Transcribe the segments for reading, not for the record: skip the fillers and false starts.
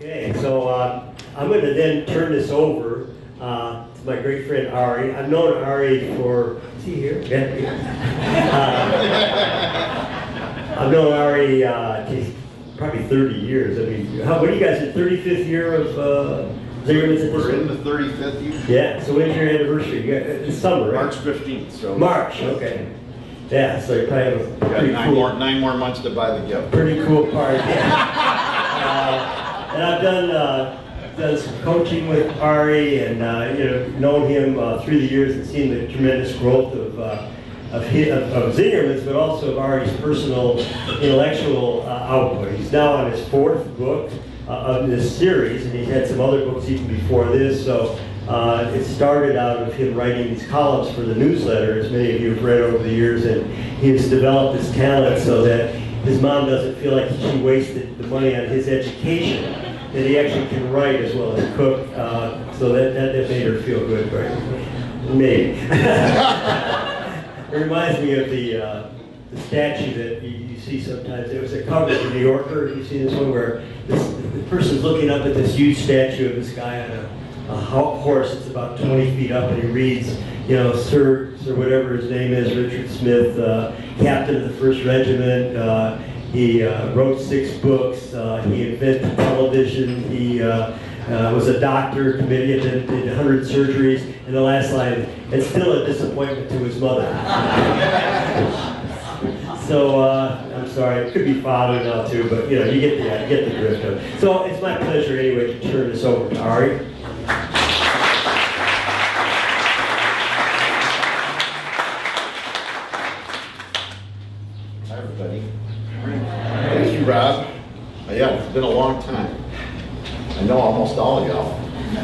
Okay, so I'm going to then turn this over to my great friend Ari. I've known Ari for, is he here? Yeah. I've known Ari geez, probably 30 years. I mean, what are you guys, the 35th year of Zingerman's at this We're in point? the 35th year. Yeah, so when's your anniversary? You got, it's summer, right? March 15th. So March, okay. Yeah, so you probably have a got pretty nine more months to buy the gift. pretty cool party. And I've done some coaching with Ari, and known him through the years and seen the tremendous growth of Zingerman's, but also of Ari's personal intellectual output. He's now on his 4th book of this series, and he's had some other books even before this. So it started out of him writing these columns for the newsletter, as many of you have read over the years, and he has developed this talent so that his mom doesn't feel like she wasted the money on his education, that he actually can write as well as cook, so that made her feel good, right? Maybe. It reminds me of the statue that you see sometimes. There was a cover of the New Yorker. You see this one where the person's looking up at this huge statue of this guy on a horse. It's about 20 feet up, and he reads, Sir whatever his name is, Richard Smith, captain of the 1st Regiment. He wrote 6 books. He invented television. He was a doctor, committed, did 100 surgeries. And the last line, and still a disappointment to his mother. So I'm sorry, it could be father now too, but you get the drift of it. So it's my pleasure anyway to turn this over to Ari. Hi, everybody. Thank you, Rob. Yeah, it's been a long time. I know almost all of y'all.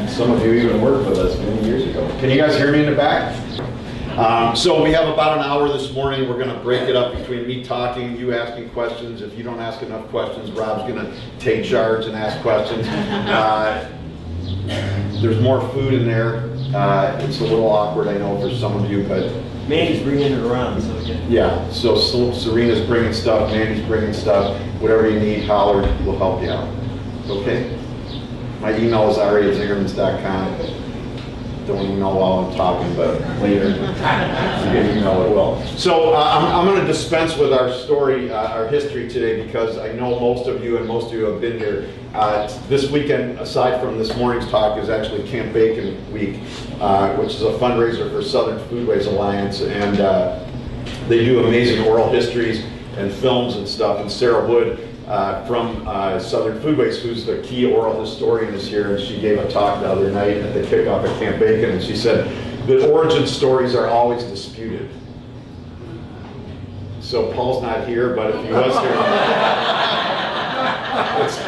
Some of you even worked with us many years ago. Can you guys hear me in the back? So we have about an hour this morning. We're going to break it up between me talking, you asking questions. If you don't ask enough questions, Rob's going to take charge and ask questions. There's more food in there. It's a little awkward, I know, for some of you, but Mandy's bringing it around, so yeah. So Serena's bringing stuff, Mandy's bringing stuff. Whatever you need, holler. We'll help you out. Okay? My email is ari@zingermans.com. Don't email while I'm talking, but later you can email it well. So I'm going to dispense with our story, our history today, because I know most of you have been here. This weekend, aside from this morning's talk, is actually Camp Bacon Week, which is a fundraiser for Southern Foodways Alliance, and they do amazing oral histories and films and stuff. And Sarah Wood from Southern Foodways, who's the key oral historian, is here, and she gave a talk the other night at the kickoff at Camp Bacon, and she said the origin stories are always disputed. So Paul's not here, but if he was here,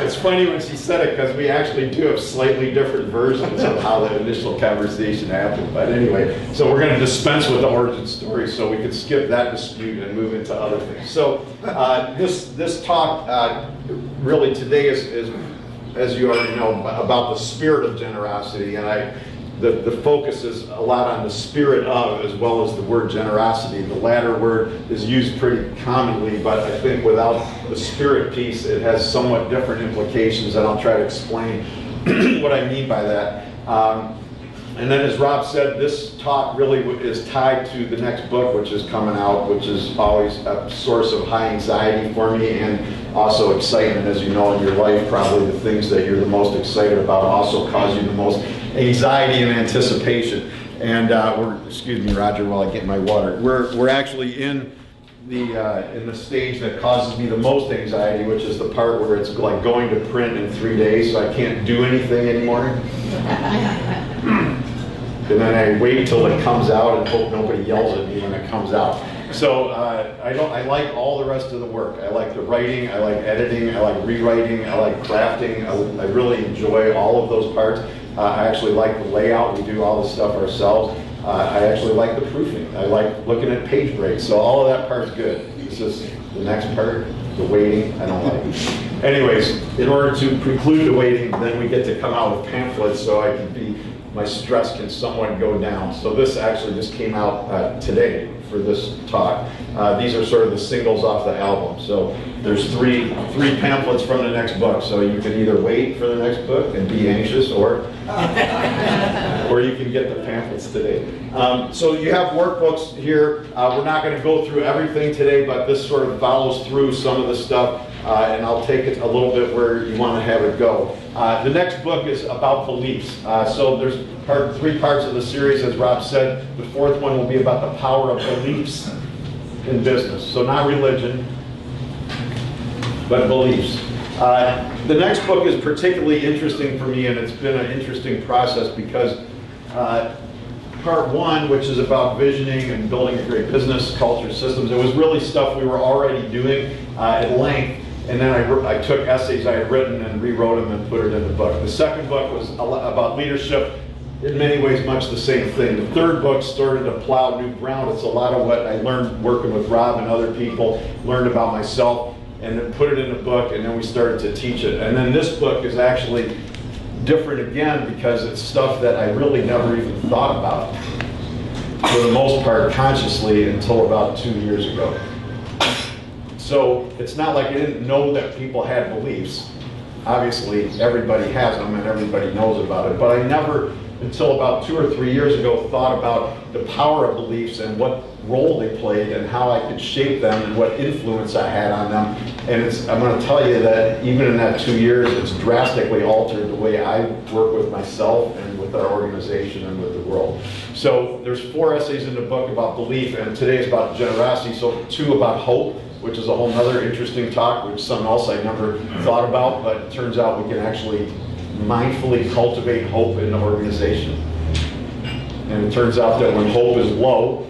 it's funny when she said it, because we actually do have slightly different versions of how the initial conversation happened. But anyway, so we're going to dispense with the origin story so we can skip that dispute and move into other things. So this talk really today is, as you already know, about the spirit of generosity, and the focus is a lot on the spirit of, as well as the word generosity. The latter word is used pretty commonly, but I think without the spirit piece, it has somewhat different implications, and I'll try to explain what I mean by that. And then, as Rob said, this talk really is tied to the next book, which is coming out, which is always a source of high anxiety for me, and also excitement. As you know, in your life, probably the things that you're the most excited about also cause you the most anxiety and anticipation. And excuse me, Roger, while I get my water. We're actually in the stage that causes me the most anxiety, which is the part where it's like going to print in 3 days, so I can't do anything anymore. And then I wait till it comes out and hope nobody yells at me when it comes out. So I like all the rest of the work. I like the writing, I like editing, I like rewriting, I like crafting. I really enjoy all of those parts. I actually like the layout. We do all this stuff ourselves. I actually like the proofing. I like looking at page breaks. So all of that part's good. It's just the next part, the waiting, I don't like. Anyways, in order to preclude the waiting, then we get to come out with pamphlets so I can be, my stress can somewhat go down. So this actually just came out today for this talk. These are sort of the singles off the album. So there's three pamphlets from the next book. So you can either wait for the next book and be anxious, or you can get the pamphlets today. So you have workbooks here. We're not going to go through everything today, but this sort of follows through some of the stuff. And I'll take it a little bit where you want to have it go. The next book is about beliefs. So there's three parts of the series, as Rob said. The fourth one will be about the power of beliefs in business. So not religion, but beliefs. The next book is particularly interesting for me, and it's been an interesting process because part one, which is about visioning and building a great business, culture, systems, it was really stuff we were already doing at length. And then I took essays I had written and rewrote them and put it in the book. The second book was about leadership, in many ways much the same thing. The third book started to plow new ground. It's a lot of what I learned working with Rob and other people, learned about myself, and then put it in the book, and then we started to teach it. And then this book is actually different again because it's stuff that I really never even thought about, for the most part, consciously until about 2 years ago. So it's not like I didn't know that people had beliefs. Obviously, everybody has them and everybody knows about it. But I never, until about 2 or 3 years ago, thought about the power of beliefs and what role they played and how I could shape them and what influence I had on them. And I'm going to tell you that even in that 2 years, it's drastically altered the way I work with myself and with our organization and with the world. So there's 4 essays in the book about belief, and today is about generosity. So 2 about hope, which is a whole other interesting talk, which is something else I never thought about, but it turns out we can actually mindfully cultivate hope in the organization. And it turns out that when hope is low,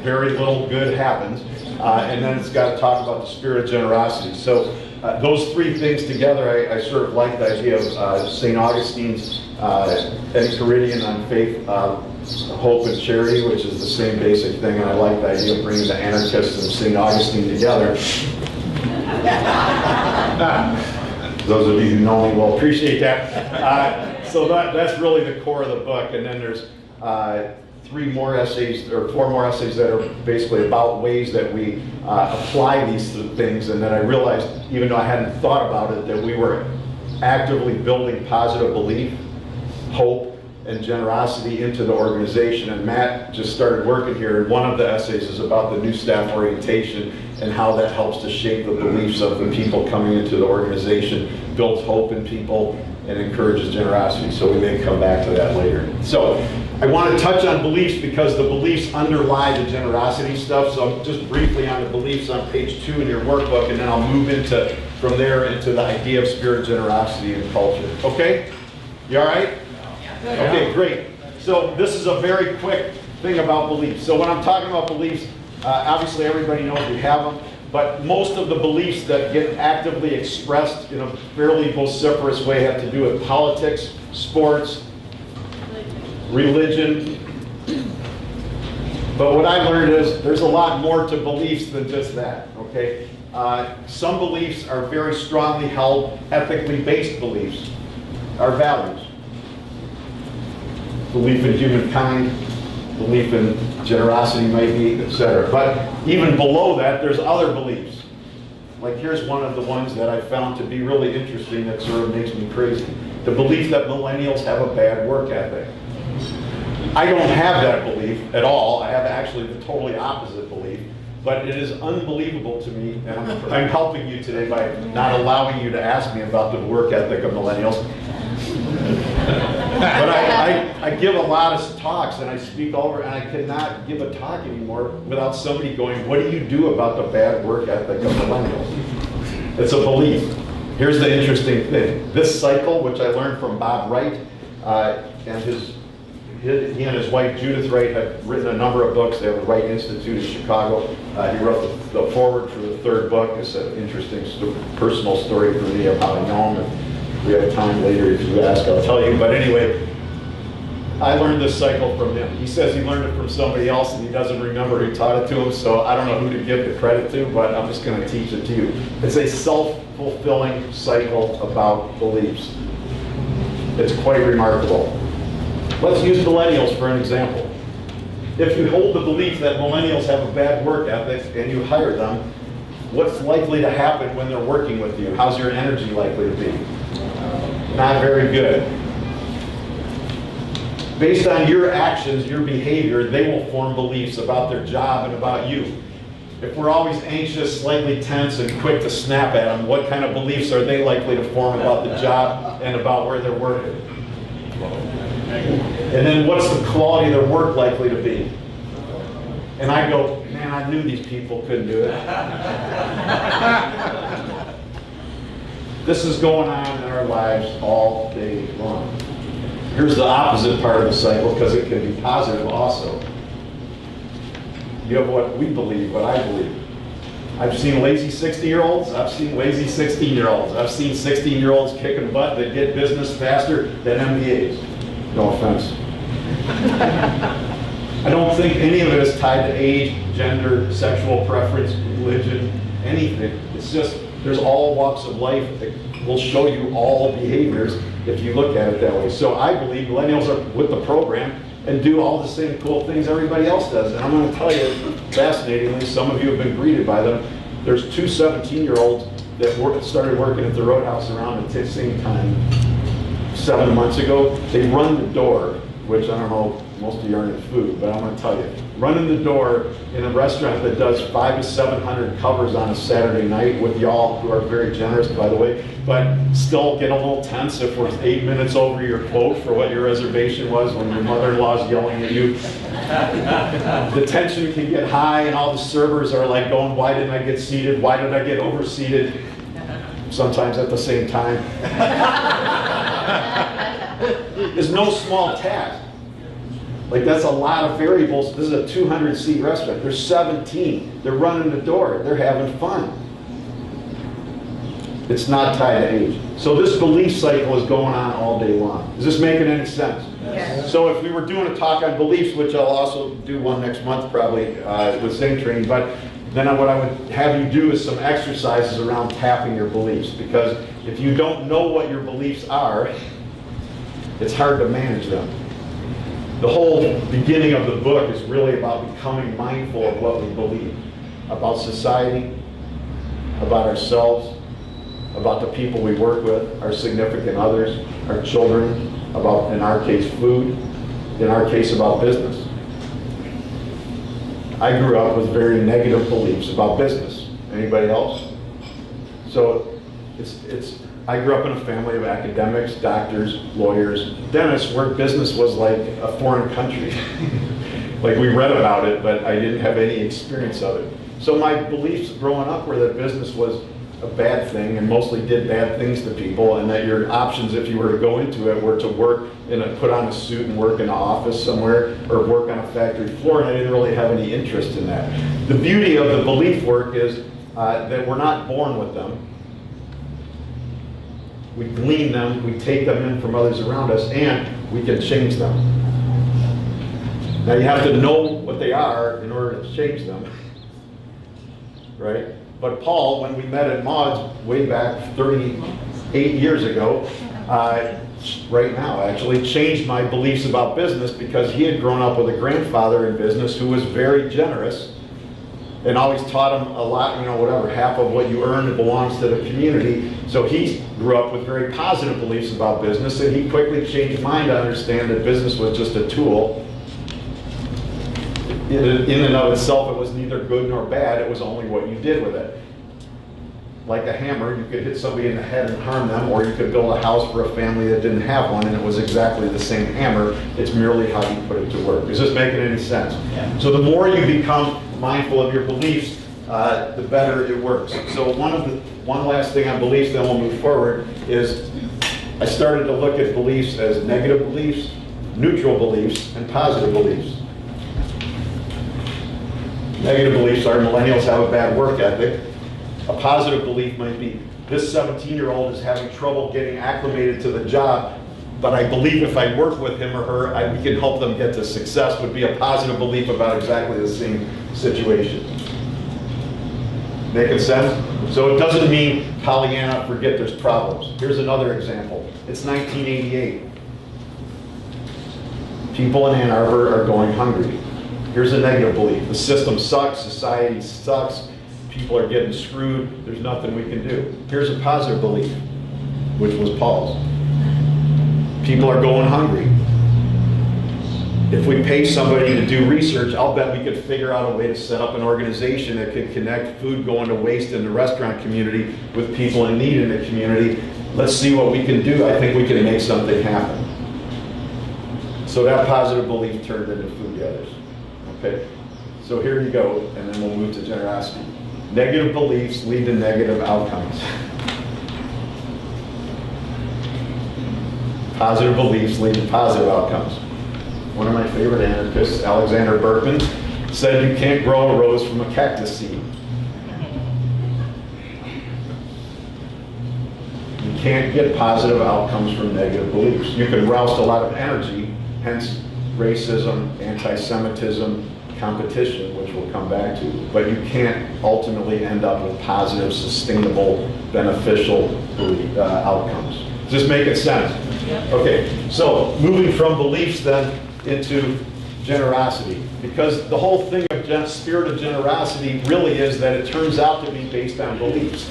very little good happens. And then it's got to talk about the spirit of generosity. So those 3 things together, I sort of like the idea of St. Augustine's Enchiridion on faith, hope, and charity, which is the same basic thing. And I like the idea of bringing the anarchists and St. Augustine together. Those of you who know me will appreciate that. So that's really the core of the book. And then there's 3 more essays, or 4 more essays that are basically about ways that we apply these things. And then I realized, even though I hadn't thought about it, that we were actively building positive belief, hope, and generosity into the organization. And Matt just started working here, and one of the essays is about the new staff orientation and how that helps to shape the beliefs of the people coming into the organization, builds hope in people, and encourages generosity. So we may come back to that later. So I want to touch on beliefs because the beliefs underlie the generosity stuff. So just briefly on the beliefs on page 2 in your workbook, and then I'll move from there into the idea of spirit, generosity, and culture. Okay? You all right? Okay, great. So this is a very quick thing about beliefs. So when I'm talking about beliefs, obviously everybody knows we have them, but most of the beliefs that get actively expressed in a fairly vociferous way have to do with politics, sports, religion. But what I learned is there's a lot more to beliefs than just that, okay? Some beliefs are very strongly held, ethically based beliefs, our values. Belief in humankind, belief in generosity maybe, etc. But even below that, there's other beliefs. Like here's one of the ones that I found to be really interesting that sort of makes me crazy. The belief that millennials have a bad work ethic. I don't have that belief at all. I have actually the totally opposite belief. But it is unbelievable to me, and I'm helping you today by not allowing you to ask me about the work ethic of millennials. But I give a lot of talks, and I speak over, and I cannot give a talk anymore without somebody going, what do you do about the bad work ethic of millennials? It's a belief. Here's the interesting thing. This cycle, which I learned from Bob Wright, and he and his wife Judith Wright have written a number of books. They have the Wright Institute in Chicago. He wrote the foreword for the 3rd book. It's an interesting personal story for me of how I know him. If we have time later, if you ask, I'll tell you. But anyway, I learned this cycle from him. He says he learned it from somebody else and he doesn't remember who taught it to him, so I don't know who to give the credit to, but I'm just going to teach it to you. It's a self-fulfilling cycle about beliefs. It's quite remarkable. Let's use millennials for an example. If you hold the belief that millennials have a bad work ethic and you hire them, what's likely to happen when they're working with you? How's your energy likely to be? Not very good. Based on your actions, your behavior, they will form beliefs about their job and about you. If we're always anxious, slightly tense, and quick to snap at them, what kind of beliefs are they likely to form about the job and about where they're working? And then what's the quality of their work likely to be? And I go, man, I knew these people couldn't do it. This is going on in our lives all day long. Here's the opposite part of the cycle, because it can be positive also. You have what we believe, what I believe. I've seen lazy 60-year-olds, I've seen lazy 16-year-olds, I've seen 16-year-olds kicking butt that get business faster than MBAs. No offense. I don't think any of it is tied to age, gender, sexual preference, religion, anything. It's just, there's all walks of life that will show you all behaviors if you look at it that way. So I believe millennials are with the program and do all the same cool things everybody else does. And I'm going to tell you, fascinatingly, some of you have been greeted by them. There's two 17-year-olds that started working at the Roadhouse around the same time 7 months ago. They run the door, which I don't know, most of you aren't in food, but I'm going to tell you. Running the door in a restaurant that does 500 to 700 covers on a Saturday night with y'all, who are very generous, by the way, but still get a little tense if we're 8 minutes over your quote for what your reservation was when your mother-in-law's yelling at you. The tension can get high and all the servers are like going, why didn't I get seated? Why did I get overseated? Sometimes at the same time. It's no small task. Like, that's a lot of variables. This is a 200-seat restaurant. There's 17. They're running the door. They're having fun. It's not tied to age. So this belief cycle is going on all day long. Is this making any sense? Yes. So if we were doing a talk on beliefs, which I'll also do one next month probably with Zing Training, but then what I would have you do is some exercises around tapping your beliefs. Because if you don't know what your beliefs are, it's hard to manage them. The whole beginning of the book is really about becoming mindful of what we believe about society, about ourselves, about the people we work with, our significant others, our children, about, in our case, food, in our case, about business. I grew up with very negative beliefs about business. Anybody else? So I grew up in a family of academics, doctors, lawyers, dentists, where business was like a foreign country. Like, we read about it, but I didn't have any experience of it. So my beliefs growing up were that business was a bad thing and mostly did bad things to people, and that your options, if you were to go into it, were to work put on a suit and work in an office somewhere or work on a factory floor, and I didn't really have any interest in that. The beauty of the belief work is that we're not born with them. We glean them, we take them in from others around us, and we can change them. Now, you have to know what they are in order to change them, right? But Paul, when we met at Maud's way back 38 years ago, right now actually, changed my beliefs about business, because he had grown up with a grandfather in business who was very generous and always taught him a lot, you know, whatever, half of what you earn belongs to the community. So he grew up with very positive beliefs about business, and he quickly changed mine to understand that business was just a tool. In and of itself, it was neither good nor bad, it was only what you did with it. Like a hammer, you could hit somebody in the head and harm them, or you could build a house for a family that didn't have one, and it was exactly the same hammer. It's merely how you put it to work. Is this making any sense? Yeah. So the more you become mindful of your beliefs, the better it works. So one last thing on beliefs, then we'll move forward, is I started to look at beliefs as negative beliefs, neutral beliefs, and positive beliefs. Negative beliefs are millennials have a bad work ethic. A positive belief might be, this 17-year-old is having trouble getting acclimated to the job, but I believe if I work with him or her, we can help them get to success, would be a positive belief about exactly the same situation. Making sense? So it doesn't mean Pollyanna, forget there's problems. Here's another example. It's 1988. People in Ann Arbor are going hungry. Here's a negative belief. The system sucks, society sucks, people are getting screwed, there's nothing we can do. Here's a positive belief, which was Paul's. People are going hungry. If we pay somebody to do research, I'll bet we could figure out a way to set up an organization that could connect food going to waste in the restaurant community with people in need in the community. Let's see what we can do. I think we can make something happen. So that positive belief turned into food gathers. Okay, so here you go, and then we'll move to generosity. Negative beliefs lead to negative outcomes. Positive beliefs lead to positive outcomes. One of my favorite anarchists, Alexander Berkman, said you can't grow a rose from a cactus seed. You can't get positive outcomes from negative beliefs. You can roust a lot of energy, hence racism, anti-Semitism, competition, which we'll come back to, but you can't ultimately end up with positive, sustainable, beneficial outcomes. Does this make sense? Yeah. Okay, so moving from beliefs then into generosity, because the whole thing of spirit of generosity really is that it turns out to be based on beliefs.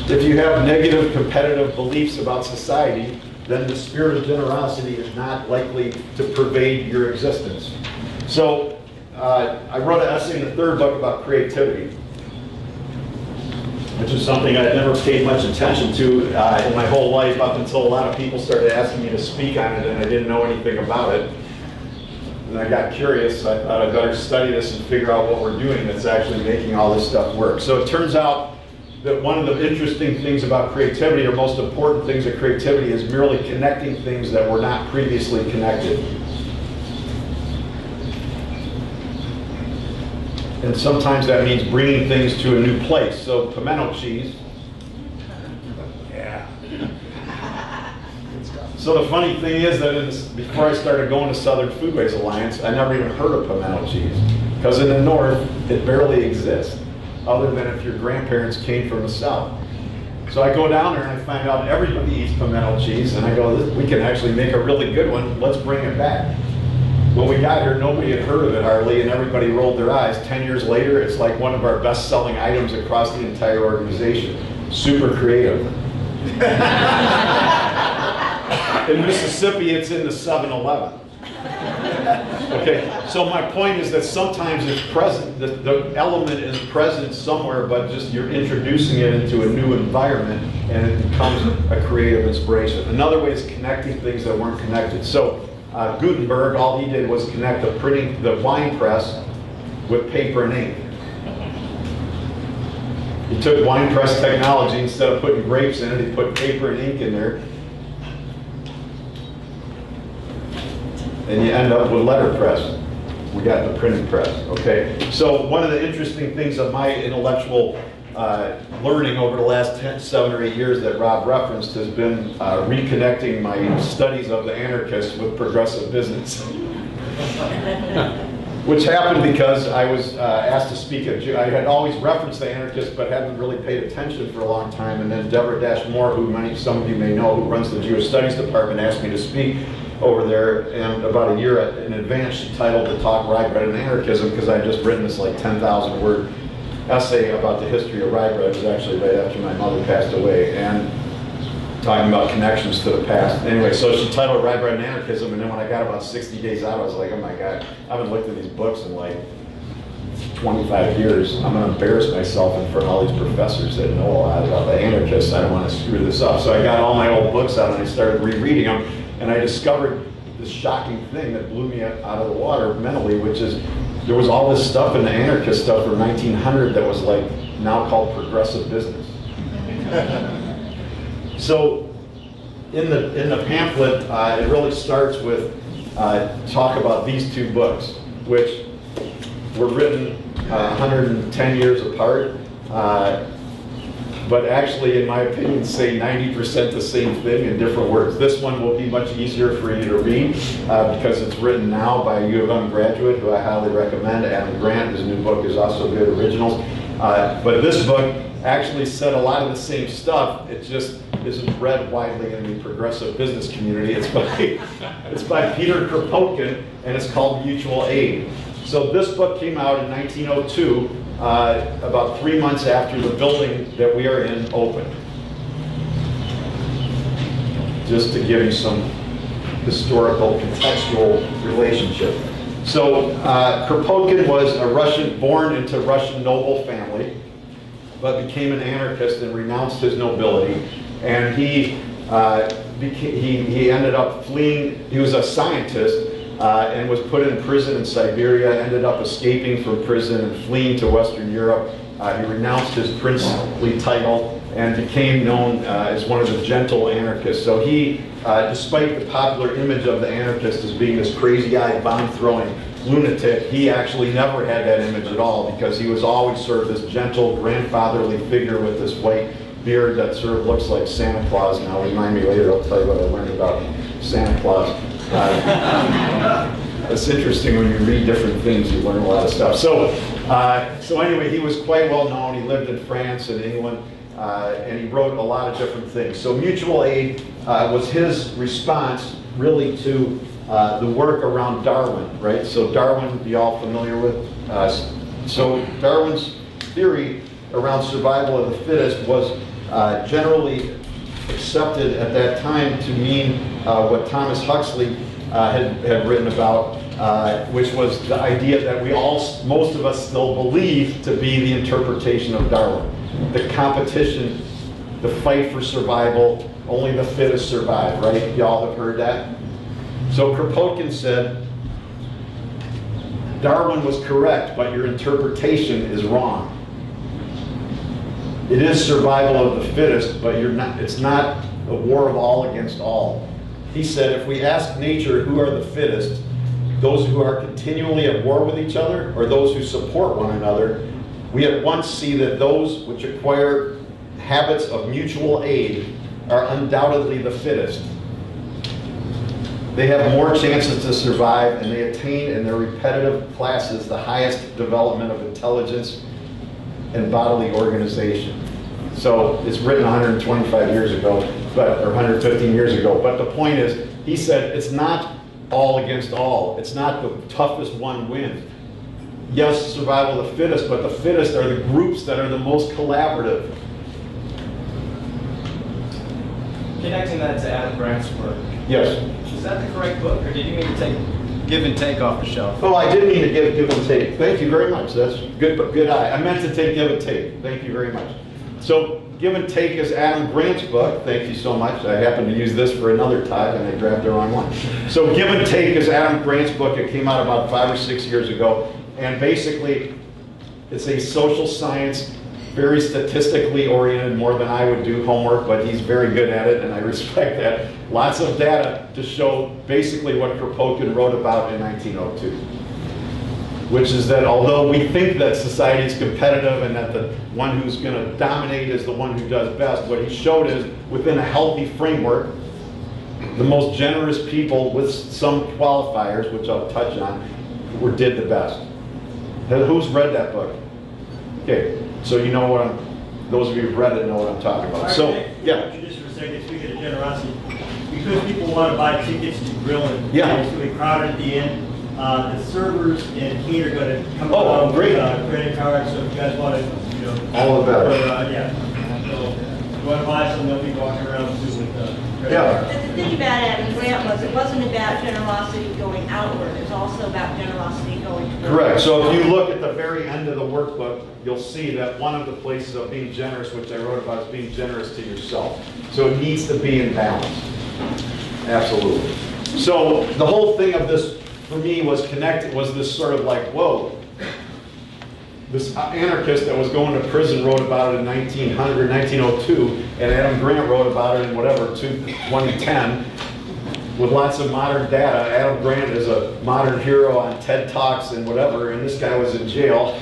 If you have negative competitive beliefs about society, then the spirit of generosity is not likely to pervade your existence. So I wrote an essay in the third book about creativity, which is something I'd never paid much attention to in my whole life up until a lot of people started asking me to speak on it and I didn't know anything about it. And I got curious, I thought I'd better study this and figure out what we're doing that's actually making all this stuff work. So it turns out that one of the interesting things about creativity, or most important things of creativity, is merely connecting things that were not previously connected. And sometimes that means bringing things to a new place. So pimento cheese. Yeah. So the funny thing is that before I started going to Southern Foodways Alliance, I never even heard of pimento cheese. Because in the North, it barely exists, other than if your grandparents came from the South. So I go down there and I find out everybody eats pimento cheese, and I go, we can actually make a really good one, let's bring it back. When we got here, nobody had heard of it hardly, and everybody rolled their eyes. 10 years later, it's like one of our best-selling items across the entire organization. Super creative. In Mississippi, it's in the 7-Eleven. Okay, so my point is that sometimes it's present, the element is present somewhere, but just you're introducing it into a new environment and it becomes a creative inspiration. Another way is connecting things that weren't connected. So Gutenberg, all he did was connect the wine press with paper and ink. He took wine press technology, instead of putting grapes in it, he put paper and ink in there. And you end up with letterpress. We got the printing press, okay? So one of the interesting things of my intellectual learning over the last 7 or 8 years that Rob referenced has been reconnecting my studies of the anarchists with progressive business. Which happened because I was asked to speak at, I had always referenced the anarchists but hadn't really paid attention for a long time, and then Deborah Dash Moore, who some of you may know, who runs the Jewish Studies Department, asked me to speak over there, and about a year in advance she titled the talk Rye Bread and Anarchism, because I had just written this like 10,000 word essay about the history of rye bread. It was actually right after my mother passed away, and talking about connections to the past. Anyway, so she titled Rye Bread and Anarchism, and then when I got about 60 days out, I was like, oh my God, I haven't looked at these books in like 25 years. I'm going to embarrass myself in front of all these professors that know a lot about the anarchists. I don't want to screw this up. So I got all my old books out and I started rereading them, and I discovered this shocking thing that blew me out of the water mentally, which is there was all this stuff in the anarchist stuff from 1900 that was like now called progressive business. So in the pamphlet, it really starts with talk about these two books, which were written 110 years apart. but actually, in my opinion, say 90% the same thing in different words. This one will be much easier for you to read because it's written now by a U of M graduate who I highly recommend. Adam Grant, his new book is also good, Originals. But this book actually said a lot of the same stuff. It just isn't read widely in the progressive business community. It's by Peter Kropotkin, and it's called Mutual Aid. So this book came out in 1902, about 3 months after the building that we are in opened. Just to give you some historical, contextual relationship. So Kropotkin was a Russian, born into Russian noble family, but became an anarchist and renounced his nobility. And he ended up fleeing. He was a scientist and was put in prison in Siberia, ended up escaping from prison and fleeing to Western Europe. He renounced his princely title and became known as one of the gentle anarchists. So he, despite the popular image of the anarchist as being this crazy-eyed, bomb-throwing lunatic, he actually never had that image at all, because he was always sort of this gentle, grandfatherly figure with this white beard that sort of looks like Santa Claus. Now, remind me later, I'll tell you what I learned about Santa Claus. It's interesting when you read different things, you learn a lot of stuff. So anyway, he was quite well known. He lived in France and England, and he wrote a lot of different things. So Mutual Aid was his response really to the work around Darwin, right? So Darwin, you all familiar with? So Darwin's theory around survival of the fittest was generally accepted at that time to mean what Thomas Huxley had written about, which was the idea that most of us still believe to be the interpretation of Darwin. The competition, the fight for survival, only the fittest survive, right? Y'all have heard that? So Kropotkin said, Darwin was correct, but your interpretation is wrong. It is survival of the fittest, but it's not a war of all against all. He said, if we ask nature who are the fittest, those who are continually at war with each other or those who support one another, we at once see that those which acquire habits of mutual aid are undoubtedly the fittest. They have more chances to survive, and they attain in their repetitive classes the highest development of intelligence and bodily organization. So it's written 125 years ago, or 115 years ago. But the point is, he said, it's not all against all. It's not the toughest one wins. Yes, survival of the fittest, but the fittest are the groups that are the most collaborative. Connecting that to Adam Grant's work. Yes. Is that the correct book, or did you mean to take Give and Take off the shelf? Oh, I did mean to give and take. Thank you very much. That's good, but good eye. I meant to take Give and Take. Thank you very much. So Give and Take is Adam Grant's book. Thank you so much. I happened to use this for another talk, and I grabbed the wrong one. So Give and Take is Adam Grant's book. It came out about 5 or 6 years ago. And basically, it's a social science, very statistically oriented, more than I would do homework, but he's very good at it, and I respect that. Lots of data to show basically what Kropotkin wrote about in 1902, which is that although we think that society is competitive and that the one who's going to dominate is the one who does best, what he showed is within a healthy framework, the most generous people with some qualifiers, which I'll touch on, did the best. Who's read that book? Okay, so you know what those of you who've read it know what I'm talking about. So, yeah. Just for a second, speaking of generosity, because people want to buy tickets to grilling, yeah, it's going to be crowded at the end. The servers and Keen are going to come along with credit cards, so if you guys want to, you know, all the better. Yeah. So if you want to buy some, they'll be walking around too with credit yeah. cards. The thing about Adam Grant was it wasn't about generosity going outward. It was also about generosity going toward. Correct. So if you look at the very end of the workbook, you'll see that one of the places of being generous, which I wrote about, is being generous to yourself. So it needs to be in balance. Absolutely. So the whole thing of this, for me, was this sort of like, whoa. This anarchist that was going to prison wrote about it in 1902, and Adam Grant wrote about it in 2010, with lots of modern data. Adam Grant is a modern hero on TED Talks and whatever, and this guy was in jail.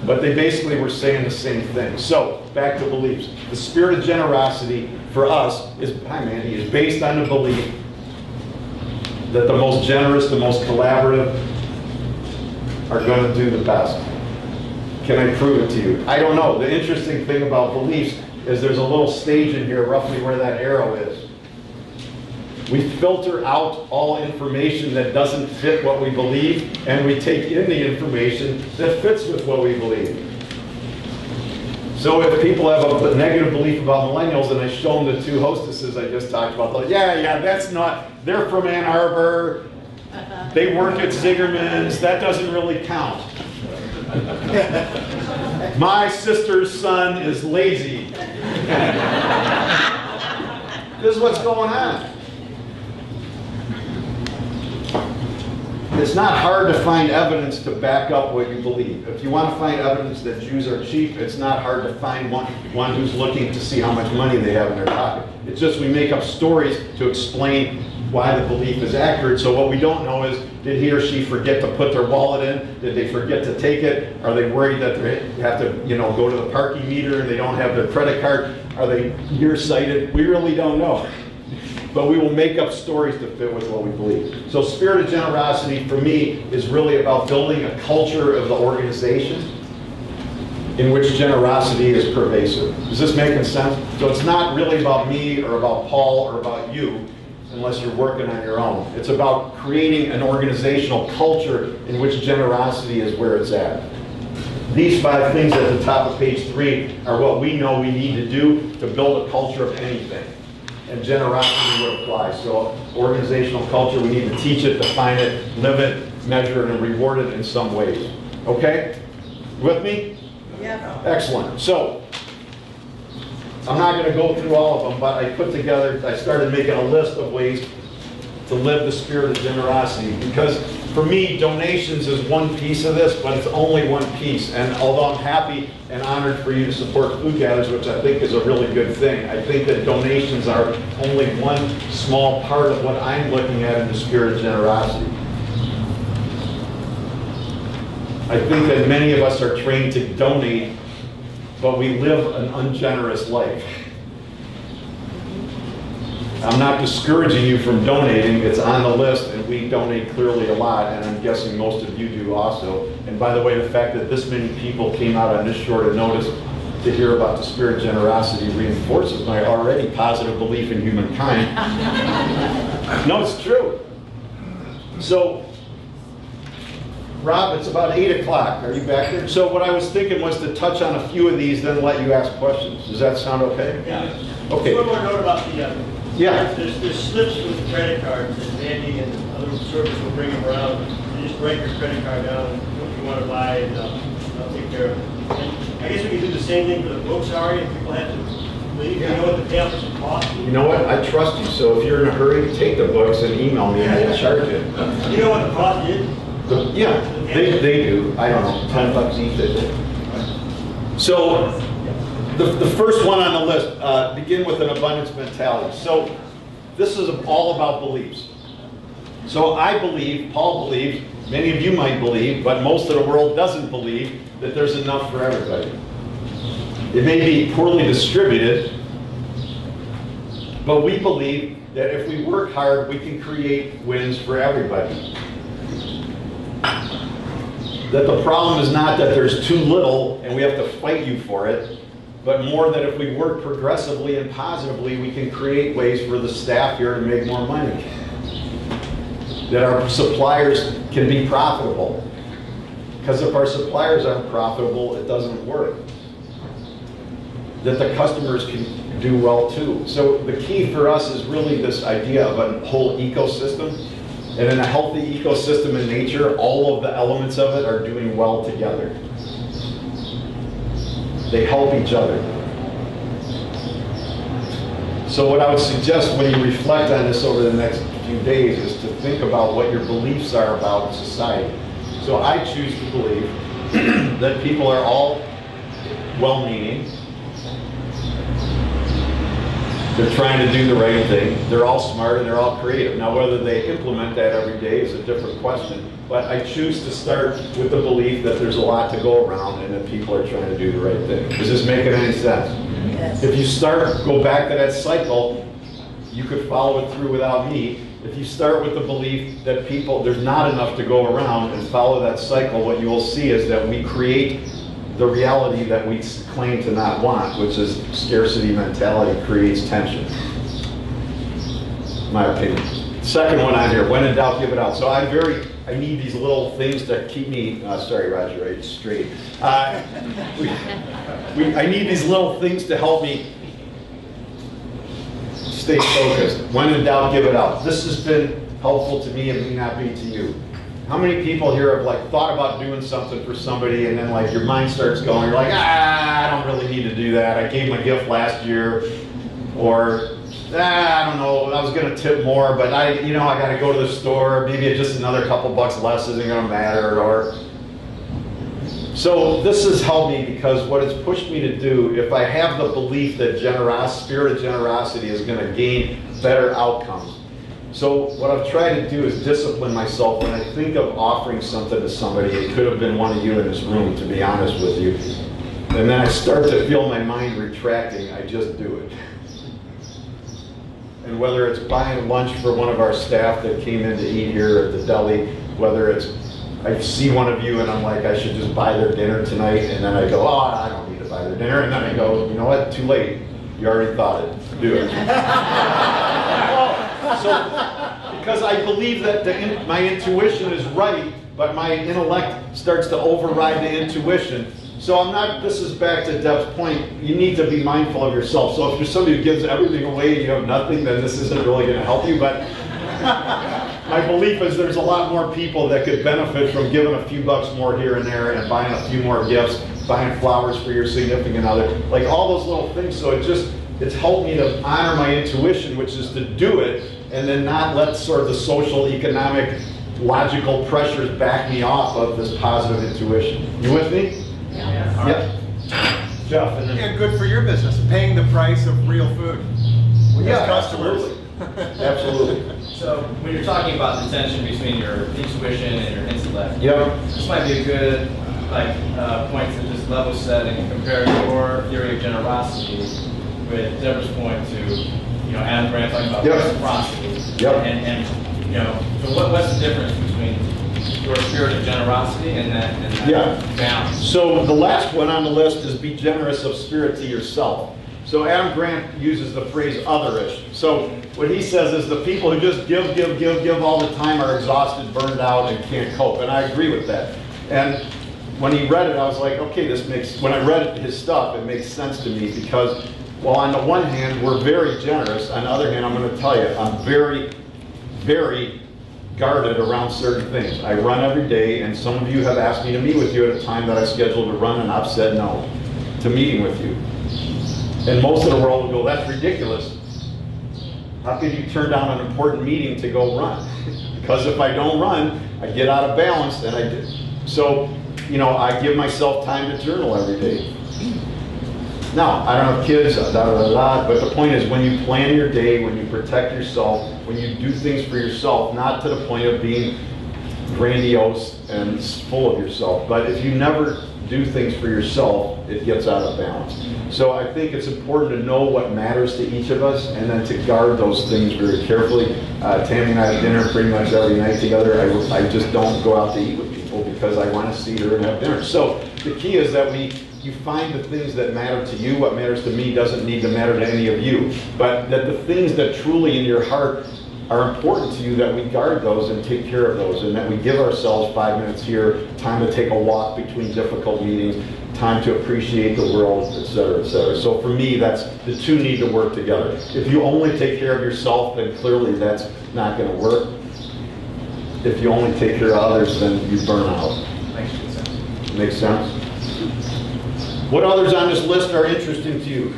But they basically were saying the same thing. So, back to beliefs. The spirit of generosity for us is, hi Mandy, is based on the belief that the most generous, the most collaborative are going to do the best. Can I prove it to you? I don't know. The interesting thing about beliefs is there's a little stage in here roughly where that arrow is. We filter out all information that doesn't fit what we believe, and we take in the information that fits with what we believe. So if people have a negative belief about millennials, and I show them the two hostesses I just talked about, like, yeah, that's not, they're from Ann Arbor, they work at Zingerman's, that doesn't really count. My sister's son is lazy. This is what's going on. It's not hard to find evidence to back up what you believe. If you want to find evidence that Jews are cheap, it's not hard to find one who's looking to see how much money they have in their pocket. It's just we make up stories to explain why the belief is accurate. So what we don't know is, did he or she forget to put their wallet in? Did they forget to take it? Are they worried that they have to, go to the parking meter and they don't have their credit card? Are they nearsighted? We really don't know. But we will make up stories to fit with what we believe. So spirit of generosity for me is really about building a culture of the organization in which generosity is pervasive. Is this making sense? So it's not really about me or about Paul or about you, unless you're working on your own. It's about creating an organizational culture in which generosity is where it's at. These 5 things at the top of page 3 are what we know we need to do to build a culture of anything. And generosity would apply. So organizational culture, we need to teach it, define it, live it, measure it, and reward it in some ways. Okay? With me? Yeah. Excellent. So, I'm not going to go through all of them, but I started making a list of ways to live the spirit of generosity. Because for me, donations is one piece of this, but it's only one piece. And although I'm happy and honored for you to support food gatherers, which I think is a really good thing, I think that donations are only one small part of what I'm looking at in the spirit of generosity. I think that many of us are trained to donate, but we live an ungenerous life. I'm not discouraging you from donating. It's on the list, and we donate clearly a lot, and I'm guessing most of you do also. And by the way, the fact that this many people came out on this short a notice to hear about the spirit of generosity reinforces my already positive belief in humankind. No, it's true. So, Rob, it's about 8 o'clock. Are you back there? So what I was thinking was to touch on a few of these, then let you ask questions. Does that sound okay? Yeah. Okay. One more note about the, Yeah. there's slips with credit cards that Andy and other servers will bring them around. You just write your credit card down and what you want to buy, and I'll take care of it. And I guess we can do the same thing for the books, Ari, if people have to leave. You know what the pamphlets will cost you? You know what? I trust you. So if you're in a hurry, take the books and email me and I'll charge it. You know what the cost is? Yeah, they do. I don't know, $10 each, I think. So the first one on the list, begin with an abundance mentality. So this is all about beliefs. So I believe, Paul believes, many of you might believe, but most of the world doesn't believe that there's enough for everybody. It may be poorly distributed, but we believe that if we work hard, we can create wins for everybody. That the problem is not that there's too little and we have to fight you for it, but more that if we work progressively and positively, we can create ways for the staff here to make more money. That our suppliers can be profitable. Because if our suppliers aren't profitable, it doesn't work. That the customers can do well too. So the key for us is really this idea of a whole ecosystem. And in a healthy ecosystem in nature, all of the elements of it are doing well together. They help each other. So what I would suggest when you reflect on this over the next few days is to think about what your beliefs are about society. So I choose to believe that people are all well-meaning, They're trying to do the right thing. They're all smart and they're all creative. Now, whether they implement that every day is a different question. But I choose to start with the belief that there's a lot to go around and that people are trying to do the right thing. Is this making any sense? Yes. If you go back to that cycle, you could follow it through without me. If you start with the belief that there's not enough to go around and follow that cycle, what you will see is that we create the reality that we claim to not want, which is scarcity mentality creates tension. My opinion. Second one on here, when in doubt, give it out. So I need these little things to keep me, sorry Roger, right, straight. I need these little things to help me stay focused. When in doubt, give it out. This has been helpful to me and may not be to you. How many people here have like thought about doing something for somebody and then like your mind starts going, you're like, I don't really need to do that. I gave my gift last year, or I don't know, I was gonna tip more, but I gotta go to the store, maybe just another couple bucks less isn't gonna matter, or. So this has helped me because what it's pushed me to do, if I have the belief that spirit of generosity is gonna gain better outcomes. So what I've tried to do is discipline myself when I think of offering something to somebody. It could have been one of you in this room, to be honest with you. And then I start to feel my mind retracting, I just do it. And whether it's buying lunch for one of our staff that came in to eat here at the deli, whether it's I see one of you and I'm like, I should just buy their dinner tonight, and then I go, oh, I don't need to buy their dinner, and then I go, you know what, too late. You already thought it, do it. So, because I believe that my intuition is right, but my intellect starts to override the intuition. So this is back to Deb's point, you need to be mindful of yourself. So if you're somebody who gives everything away and you have nothing, then this isn't really going to help you. But my belief is there's a lot more people that could benefit from giving a few bucks more here and there and buying a few more gifts, buying flowers for your significant other, like all those little things. So it's helped me to honor my intuition, which is to do it, and then not let sort of the social, economic, logical pressures back me off of this positive intuition. You with me? Yeah. Yep. Jeff. And then, Yeah, good for your business, paying the price of real food. yeah, Customers. absolutely. Absolutely. So when you're talking about the tension between your intuition and your intellect, Yep. this might be a good point to just level set and compare your theory of generosity with Deborah's point to Adam Grant talking about reciprocity. Yep. And so what's the difference between your spirit of generosity and that balance? So the last one on the list is be generous of spirit to yourself. So Adam Grant uses the phrase otherish. So what he says is the people who just give all the time are exhausted, burned out, and can't cope. And I agree with that. And when he read it, I was like, okay, when I read his stuff, it makes sense to me because, well, on the one hand, we're very generous. On the other hand, I'm going to tell you, I'm very, very guarded around certain things. I run every day, and some of you have asked me to meet with you at a time that I scheduled to run, and I've said no to meeting with you. And most of the world will go, that's ridiculous. How could you turn down an important meeting to go run? Because if I don't run, I get out of balance, and so, I give myself time to journal every day. Now, I don't have kids, but the point is when you plan your day, when you protect yourself, when you do things for yourself, not to the point of being grandiose and full of yourself, but if you never do things for yourself, it gets out of balance. So I think it's important to know what matters to each of us and then to guard those things very carefully. Tammy and I have dinner pretty much every night together. I just don't go out to eat with people because I want to see her and have dinner. So the key is that you find the things that matter to you. What matters to me doesn't need to matter to any of you. But that the things that truly in your heart are important to you, that we guard those and take care of those, and that we give ourselves 5 minutes here, time to take a walk between difficult meetings, time to appreciate the world, et cetera, et cetera. So for me, the two need to work together. If you only take care of yourself, then clearly that's not going to work. If you only take care of others, then you burn out. Makes sense. Makes sense? What others on this list are interesting to you?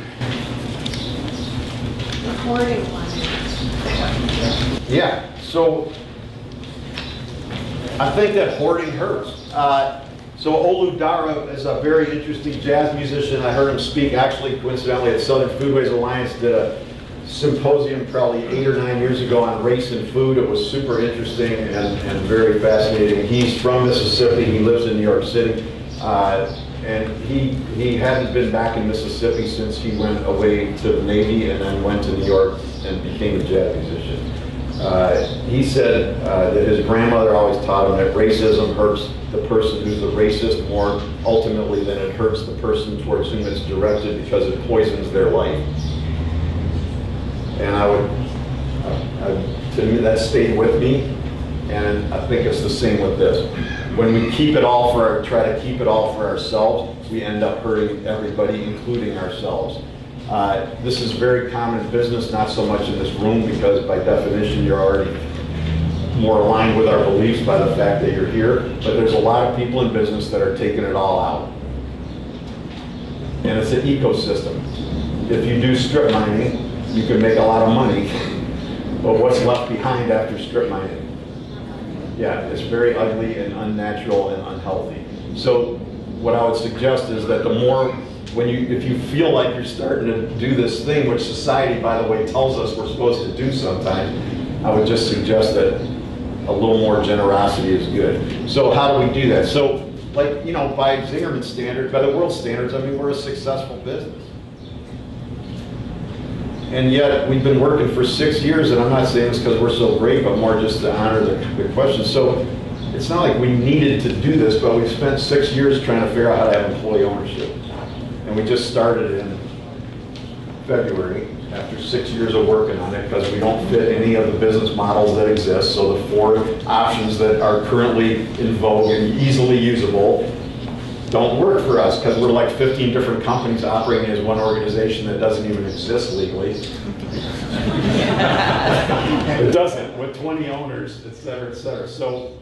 The hoarding one. Yeah, so I think that hoarding hurts. So Olu Dara is a very interesting jazz musician. I heard him speak, actually, coincidentally, at Southern Foodways Alliance, did a symposium probably 8 or 9 years ago on race and food. It was super interesting and very fascinating. He's from Mississippi. He lives in New York City. And he hadn't been back in Mississippi since he went away to the Navy and then went to New York and became a jazz musician. He said that his grandmother always taught him that racism hurts the person who's the racist more ultimately than it hurts the person towards whom it's directed, because it poisons their life. And to me, that stayed with me, and I think it's the same with this. When we keep it all try to keep it all for ourselves, we end up hurting everybody, including ourselves. This is very common in business, not so much in this room, because by definition you're already more aligned with our beliefs by the fact that you're here, but there's a lot of people in business that are taking it all out. And it's an ecosystem. If you do strip mining, you can make a lot of money, but what's left behind after strip mining? Yeah, it's very ugly and unnatural and unhealthy. So what I would suggest is that the more, if you feel like you're starting to do this thing, which society, by the way, tells us we're supposed to do sometimes, I would just suggest that a little more generosity is good. So how do we do that? So, like, by Zingerman standards, by the world standards, I mean, we're a successful business. And yet, we've been working for 6 years, and I'm not saying this because we're so great, but more just to honor the question. So, it's not like we needed to do this, but we spent 6 years trying to figure out how to have employee ownership. And we just started in February, after 6 years of working on it, because we don't fit any of the business models that exist. So the 4 options that are currently in vogue and easily usable don't work for us, because we're like 15 different companies operating as one organization that doesn't even exist legally. It doesn't, with 20 owners, et cetera, et cetera. So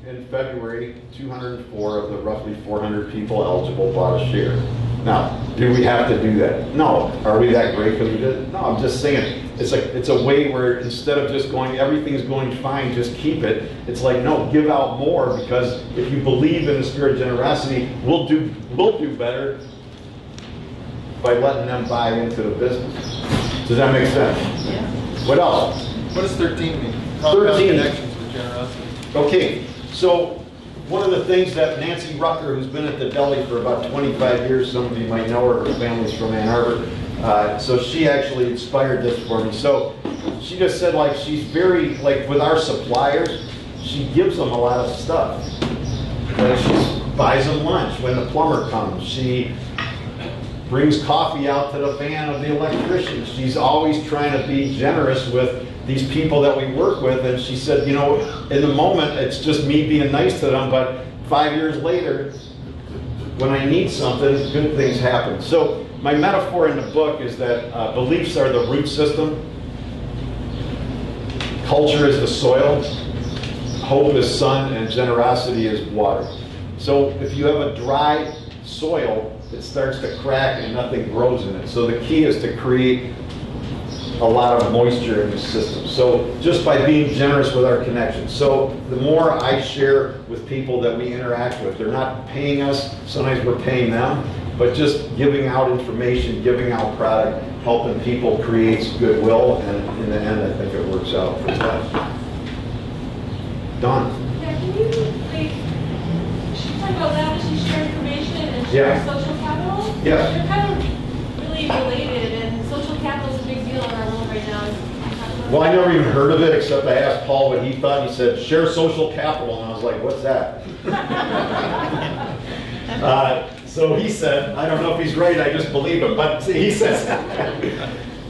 in February, 204 of the roughly 400 people eligible bought a share. Now, do we have to do that? No. Are we that great because we did it? No, I'm just saying, it's a way where instead of just going, everything's going fine, just keep it. It's like, no, give out more, because if you believe in the spirit of generosity, we'll do better by letting them buy into the business. Does that make sense? Yeah. What else? What does 13 mean? 13. Connections with generosity. Okay, so one of the things that Nancy Rucker, who's been at the deli for about 25 years, some of you might know her family's from Ann Arbor, so she actually inspired this for me. So she just said, like, she's very, like, with our suppliers, she gives them a lot of stuff. Like, she buys them lunch when the plumber comes. She brings coffee out to the van of the electrician. She's always trying to be generous with these people that we work with, and she said, in the moment, it's just me being nice to them, but 5 years later, when I need something, good things happen. So my metaphor in the book is that beliefs are the root system, culture is the soil, hope is sun, and generosity is water. So if you have a dry soil, it starts to crack and nothing grows in it. So the key is to create a lot of moisture in the system. So just by being generous with our connections. So the more I share with people that we interact with, they're not paying us, sometimes we're paying them, but just giving out information, giving out product, helping people creates goodwill, and in the end I think it works out for the best. Don? Yeah, can you, she talked about lavishly share information and share social capital? Yeah. They're kind of really related, and social capital is a big deal in our world right now. Well, I never even heard of it, except I asked Paul what he thought. He said, share social capital, and I was like, what's that? So he said, I don't know if he's right, I just believe him, but he says,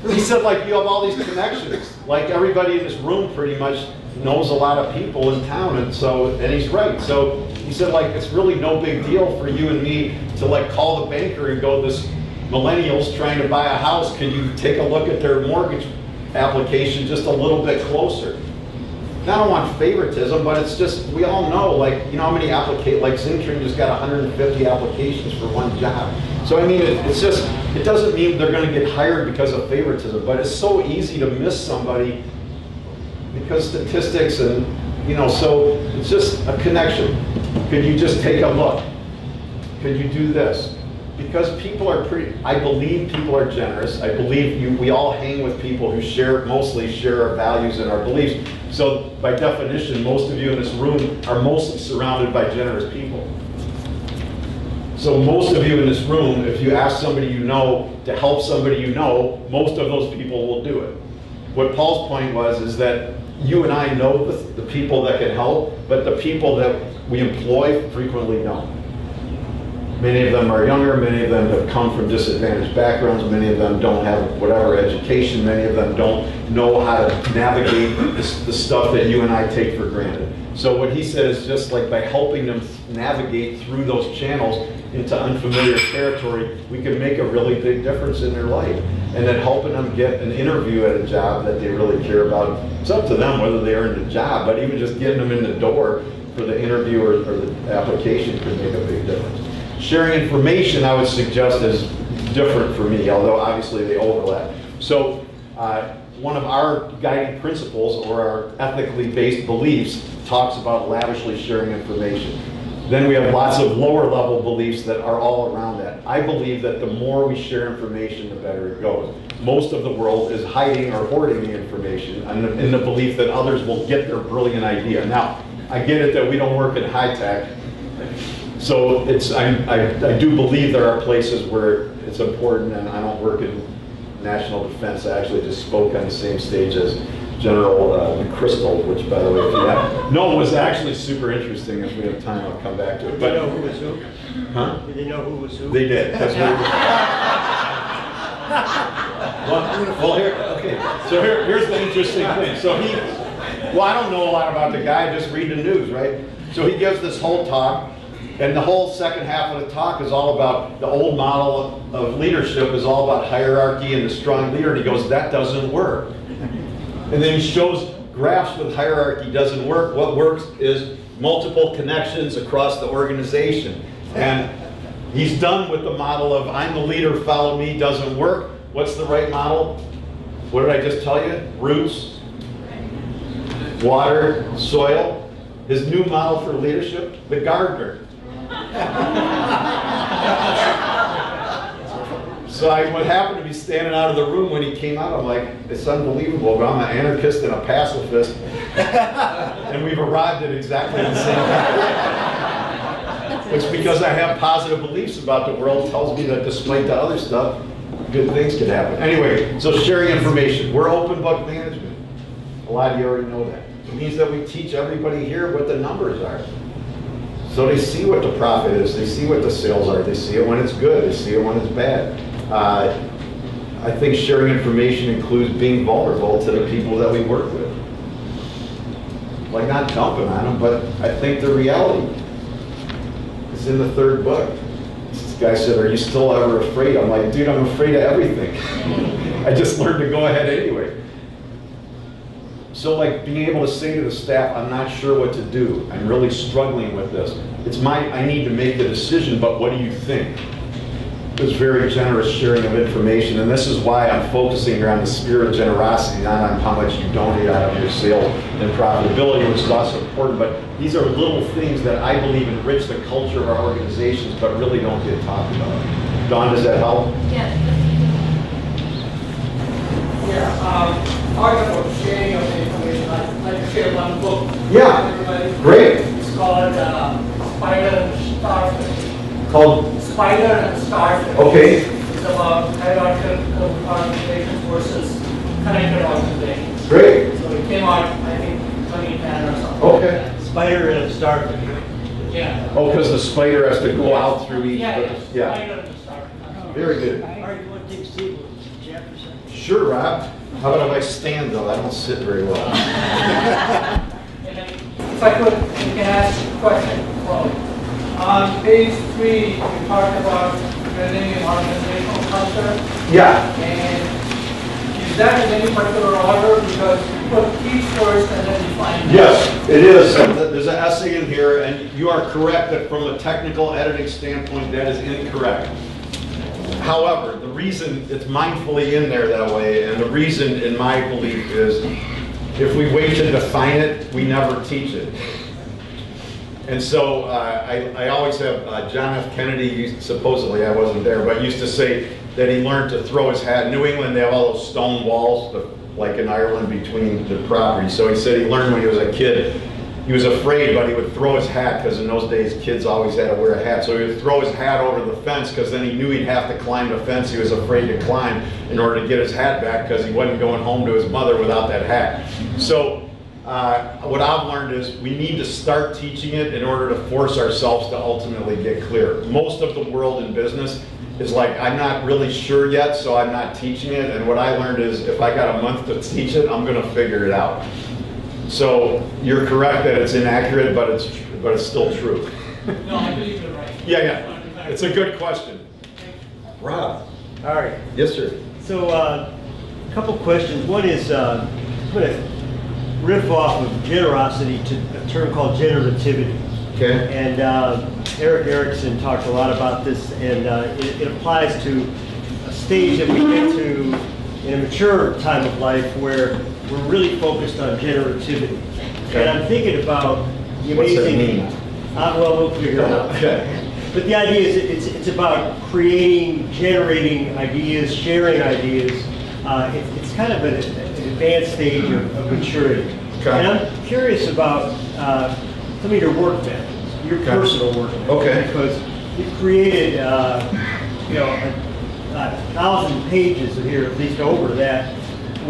he said, like, you have all these connections. Like, everybody in this room pretty much knows a lot of people in town, and he's right. So he said, like, it's really no big deal for you and me to, like, call the banker and go, this millennial's trying to buy a house, can you take a look at their mortgage application just a little bit closer? And I don't want favoritism, but it's just, we all know, like, you know how many like Zingerman just got 150 applications for one job. So I mean, it's just, it doesn't mean they're gonna get hired because of favoritism, but it's so easy to miss somebody because statistics and, so it's just a connection. Could you just take a look? Could you do this? Because people are I believe people are generous. I believe we all hang with people who mostly share our values and our beliefs. So by definition, most of you in this room are mostly surrounded by generous people. So most of you in this room, if you ask somebody you know to help somebody you know, most of those people will do it. What Paul's point was is that you and I know the people that can help, but the people that we employ frequently don't. Many of them are younger, many of them have come from disadvantaged backgrounds, many of them don't have whatever education, many of them don't know how to navigate the stuff that you and I take for granted. So what he said is just like by helping them navigate through those channels into unfamiliar territory, we can make a really big difference in their life. And then helping them get an interview at a job that they really care about. It's up to them whether they earn the job, but even just getting them in the door for the interview or the application could make a big difference. Sharing information, I would suggest, is different for me, although obviously they overlap. So one of our guiding principles or our ethically based beliefs talks about lavishly sharing information. Then we have lots of lower level beliefs that are all around that. I believe that the more we share information, the better it goes. Most of the world is hiding or hoarding the information in the belief that others will get their brilliant idea. Now, I get it that we don't work in high tech. So I do believe there are places where it's important, and I don't work in national defense. I actually just spoke on the same stage as General McChrystal, which, by the way, no, it was actually super interesting. If we have time, I'll come back to it. But, did they know who was who? Huh? Did they know who was who? They did. Well, here's the interesting thing. So I don't know a lot about the guy, I just read the news, right? So he gives this whole talk, and the whole second half of the talk is all about the old model of leadership is all about hierarchy and the strong leader, and he goes, that doesn't work. And then he shows graphs with hierarchy doesn't work. What works is multiple connections across the organization. And he's done with the model of I'm the leader, follow me, doesn't work. What's the right model? What did I just tell you? Roots, water, soil. His new model for leadership, the gardener. So I would happen to be standing out of the room when he came out. I'm like, it's unbelievable, but I'm an anarchist and a pacifist. And we've arrived at exactly the same time. It's because I have positive beliefs about the world. It tells me that despite the other stuff, good things can happen. Anyway, so sharing information. We're open book management. A lot of you already know that. It means that we teach everybody here what the numbers are. So they see what the profit is, they see what the sales are, they see it when it's good, they see it when it's bad. I think sharing information includes being vulnerable to the people that we work with. Like not dumping on them, but I think the reality is in the third book. This guy said, are you still ever afraid? I'm like, dude, I'm afraid of everything. I just learned to go ahead anyway. So like being able to say to the staff, I'm not sure what to do. I'm really struggling with this. I need to make the decision, but what do you think? It was very generous sharing of information, and this is why I'm focusing here on the spirit of generosity, not on how much you donate out of your sales and profitability, which is also important, but these are little things that I believe enrich the culture of our organizations, but really don't get talked about. Dawn, does that help? Yes. Talking about sharing of the information, I'd like to share one book. Yeah, everybody. Great. It's called Spider and Starfish. Called? Spider and Starfish. Okay. It's about hierarchical organizations versus connected organizations. Great. So it came out, I think, 2010 or something. Okay. Spider and a starfish. Yeah. Oh, because the spider has to go out through each. Yeah, Yeah. Spider and Starfish. Very good. All right, you want to take Steve Jefferson? Sure, Rob. How about if I stand though? I don't sit very well. If I could, you can ask a question. Well, on page 3, you talked about building an organizational culture. Yeah. And is that in any particular order? Because you put teach first and then define. Yes, it is. There's an essay in here, and you are correct that from a technical editing standpoint, that is incorrect. However, the reason it's mindfully in there that way, and the reason in my belief is if we wait to define it, we never teach it. And so I always have John F. Kennedy, supposedly I wasn't there, but used to say that he learned to throw his hat. In New England, they have all those stone walls, like in Ireland, between the properties. So he said he learned when he was a kid. He was afraid, but he would throw his hat, because in those days, kids always had to wear a hat. So he would throw his hat over the fence, because then he knew he'd have to climb the fence he was afraid to climb in order to get his hat back, because he wasn't going home to his mother without that hat. So what I've learned is we need to start teaching it in order to force ourselves to ultimately get clear. Most of the world in business is like, I'm not really sure yet, so I'm not teaching it. And what I learned is if I got a month to teach it, I'm going to figure it out. So you're correct that it's inaccurate, but it's still true. No, I believe you're right. Yeah. It's a good question. Rob. All right. Yes, sir. So a couple questions. One is, I'm going to riff off of generosity to a term called generativity. Okay. And Eric Erickson talked a lot about this, and it applies to a stage that we get to in a mature time of life where we're really focused on generativity. Okay. And I'm thinking about the What's that amazing... mean? Well, we'll figure it out. Okay. But the idea is it's about creating, generating ideas, sharing ideas. It's kind of an advanced stage of maturity. Okay. And I'm curious about some of your work methods, your personal work methods. Okay. Because you've created, you know, 1,000 pages of here, at least over that,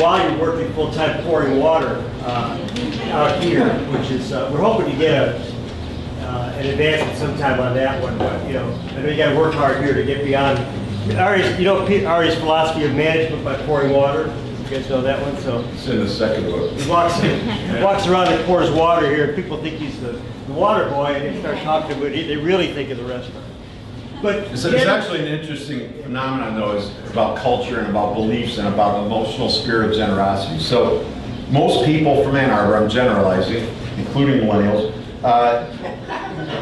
while you're working full-time pouring water out here, which is, we're hoping to get an advancement sometime on that one, but, you know, I know you got to work hard here to get beyond. Ari's, you know, Ari's philosophy of management by pouring water. You guys know that one? So It's in the second book. he walks around and pours water here, and people think he's the water boy, and they start talking to him, but they really think of the restaurant. But It's actually an interesting phenomenon, though, is about culture and about beliefs and about emotional spirit of generosity. So most people from Ann Arbor, I'm generalizing, including millennials,